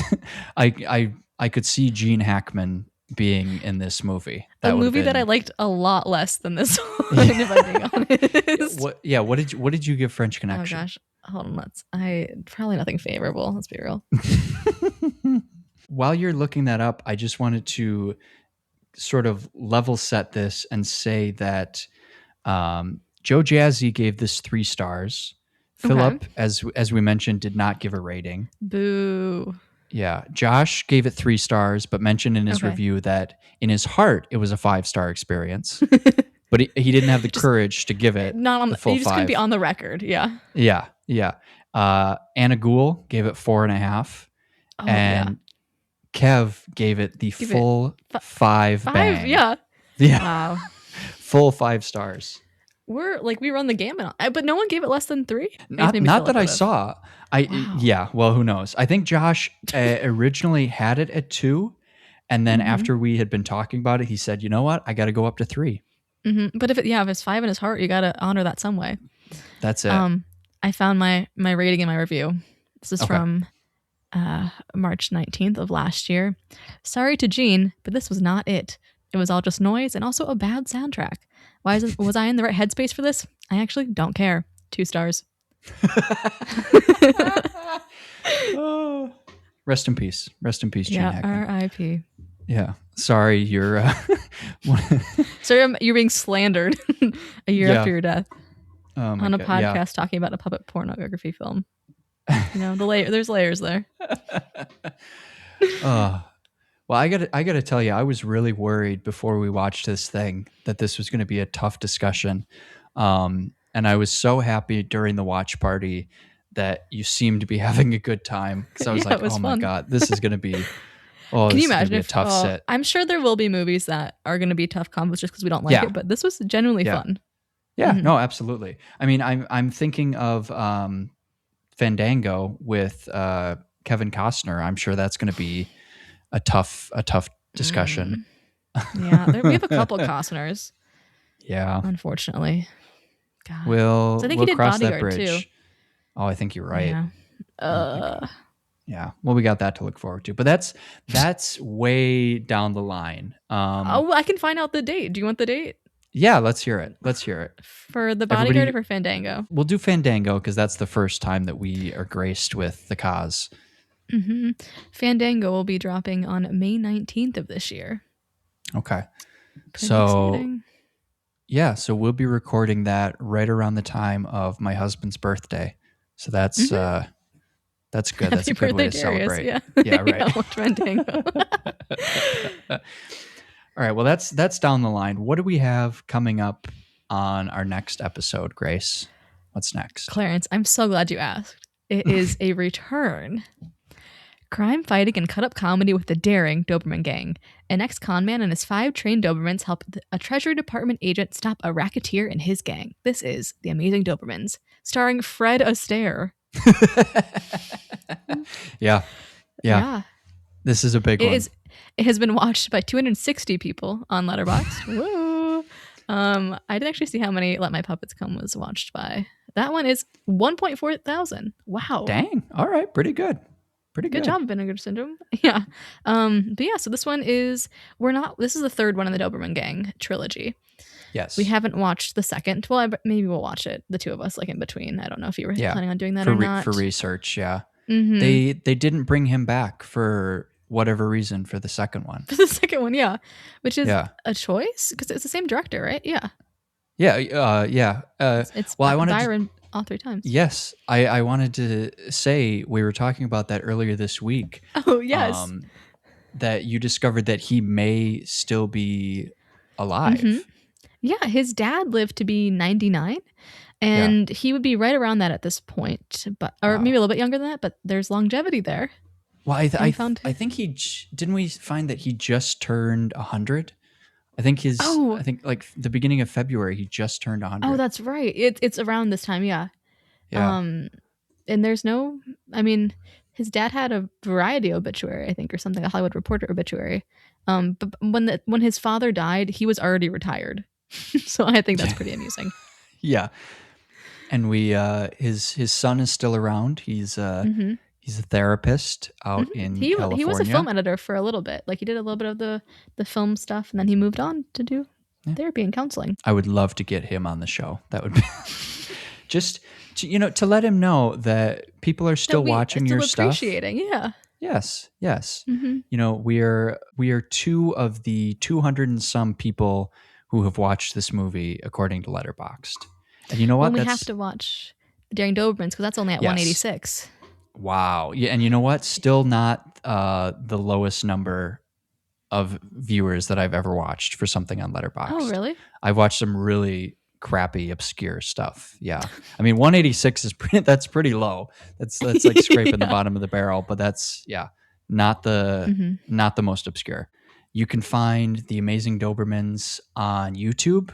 A: I could see Gene Hackman being in this movie.
B: A movie that I liked a lot less than this one, if I'm being honest.
A: What did you give French Connection?
B: Oh gosh, hold on. Probably nothing favorable. Let's be real.
A: While you're looking that up, I just wanted to sort of level set this and say that Joe Jazzy gave this 3 stars. Philip, as we mentioned, did not give a rating.
B: Boo.
A: Yeah. Josh gave it 3 stars, but mentioned in his review that in his heart, it was a 5-star experience. But he didn't have the courage to give it the full 5.
B: You just couldn't be on the record. Yeah.
A: Yeah. Anna Gould gave it 4.5. and Kev gave it the full 5 bang.
B: Yeah. Wow.
A: Full 5 stars.
B: We run the gamut, but no one gave it less than 3.
A: Not that I saw. Yeah. Well, who knows? I think Josh originally had it at 2, and then after we had been talking about it, he said, "You know what? I got to go up to 3."
B: But if it's 5 in his heart, you got to honor that some way.
A: That's it.
B: I found my rating in my review. This is from March 19th of last year. Sorry to Gene, but this was not it. It was all just noise and also a bad soundtrack. Was I in the right headspace for this? I actually don't care. 2 stars.
A: Rest in peace. Rest in peace, Gene Hackman.
B: R.I.P.
A: Yeah. Sorry, you're
B: Sorry, you're being slandered a year after your death on a podcast talking about a puppet pornography film. There's layers there.
A: Well, I gotta tell you, I was really worried before we watched this thing that this was going to be a tough discussion, and I was so happy during the watch party that you seemed to be having a good time, because I was like, oh my god, this is going to be. Oh,
B: can you imagine
A: a tough sit?
B: I'm sure there will be movies that are going to be tough combos just because we don't like it, but this was genuinely fun.
A: Yeah, no, absolutely. I mean, I'm thinking of Fandango with Kevin Costner. I'm sure that's going to be a tough discussion.
B: Yeah, we have a couple Costners.
A: Yeah,
B: unfortunately. God.
A: We'll
B: he did
A: cross that
B: Bodyguard
A: bridge.
B: too.
A: Oh, I think you're right.
B: Yeah.
A: Yeah. Well, we got that to look forward to, but that's way down the line.
B: I can find out the date. Do you want the date?
A: Yeah, let's hear it.
B: For the Bodyguard or for Fandango?
A: We'll do Fandango because that's the first time that we are graced with the cause.
B: Mm-hmm. Fandango will be dropping on May 19th of this year.
A: Okay.
B: Pretty
A: so
B: exciting.
A: Yeah, so we'll be recording that right around the time of my husband's birthday. So that's good.
B: Happy
A: That's a good way to
B: birthday, Darius.
A: celebrate.
B: Yeah,
A: right.
B: Watch Fandango.
A: All right. Well, that's down the line. What do we have coming up on our next episode, Grace? What's next?
B: Clarence, I'm so glad you asked. It is a return. Crime fighting and cut-up comedy with the daring Doberman gang. An ex-con man and his 5 trained Dobermans help a Treasury Department agent stop a racketeer and his gang. This is The Amazing Dobermans, starring Fred Astaire.
A: Yeah. This is a big one.
B: It has been watched by 260 people on Letterboxd. Woo! I didn't actually see how many Let My Puppets Come was watched by. That one is 1.4 thousand. Wow.
A: Dang. All right. Pretty good.
B: Good job, Vinegar Syndrome. Yeah. But yeah, so this one is this is the third one in the Doberman Gang trilogy.
A: Yes.
B: We haven't watched the second. Well, maybe we'll watch it, the two of us, like in between. I don't know if you were planning on doing that or not.
A: For research, yeah.
B: Mm-hmm.
A: They didn't bring him back for whatever reason for the second one.
B: For the second one, yeah. Which is a choice because it's the same director, right? Yeah.
A: Yeah.
B: It's
A: I wanted
B: Byron all 3 times.
A: Yes. I wanted to say we were talking about that earlier this week.
B: Oh, yes.
A: That you discovered that he may still be alive.
B: Mm-hmm. Yeah, his dad lived to be 99, and he would be right around that at this point, or maybe a little bit younger than that. But there's longevity there.
A: Well, I think didn't we find that he just turned 100? I think I think like the beginning of February he just turned 100.
B: Oh, that's right. It's around this time, yeah.
A: Yeah.
B: And there's his dad had a Variety obituary, I think, or something, a Hollywood Reporter obituary. But when his father died, he was already retired. So I think that's pretty amusing.
A: Yeah. And his son is still around. He's a therapist out in California.
B: He was a film editor for a little bit. Like he did a little bit of the film stuff, and then he moved on to do therapy and counseling.
A: I would love to get him on the show. That would be just to let him know that people are still watching your stuff.
B: Appreciating, yeah.
A: Yes.
B: Mm-hmm.
A: We are 2 of the 200 and some people who have watched this movie according to Letterboxd. And you know what?
B: We have to watch The Daring Dobermans because that's only at 186.
A: Wow. Yeah, and you know what? Still not the lowest number of viewers that I've ever watched for something on Letterboxd.
B: Oh, really?
A: I've watched some really crappy, obscure stuff. Yeah. I mean, 186 is that's pretty low. That's like scraping the bottom of the barrel, but that's not the most obscure. You can find the Amazing Dobermans on YouTube.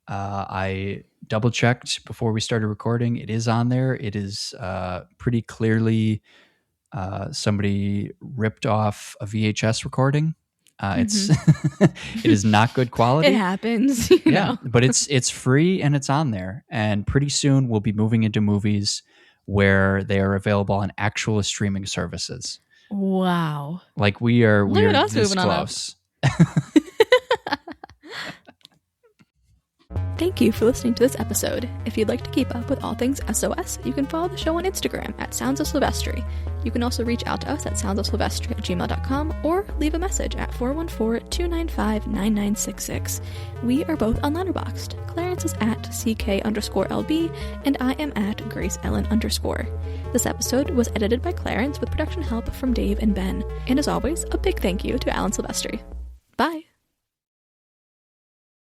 A: I double checked before we started recording. It is on there. It is pretty clearly somebody ripped off a VHS recording. It is not good quality.
B: It happens, you know.
A: But it's free and it's on there. And pretty soon we'll be moving into movies where they are available on actual streaming services.
B: Wow!
A: Like we are
B: us
A: this
B: moving
A: close.
B: Thank you for listening to this episode. If you'd like to keep up with all things SOS, you can follow the show on Instagram at Sounds of Silvestri. You can also reach out to us at soundsofsilvestri@gmail.com or leave a message at 414-295-9966. We are both on Letterboxd. Clarence is at CK_LB and I am at GraceEllen_. This episode was edited by Clarence with production help from Dave and Ben. And as always, a big thank you to Alan Silvestri. Bye!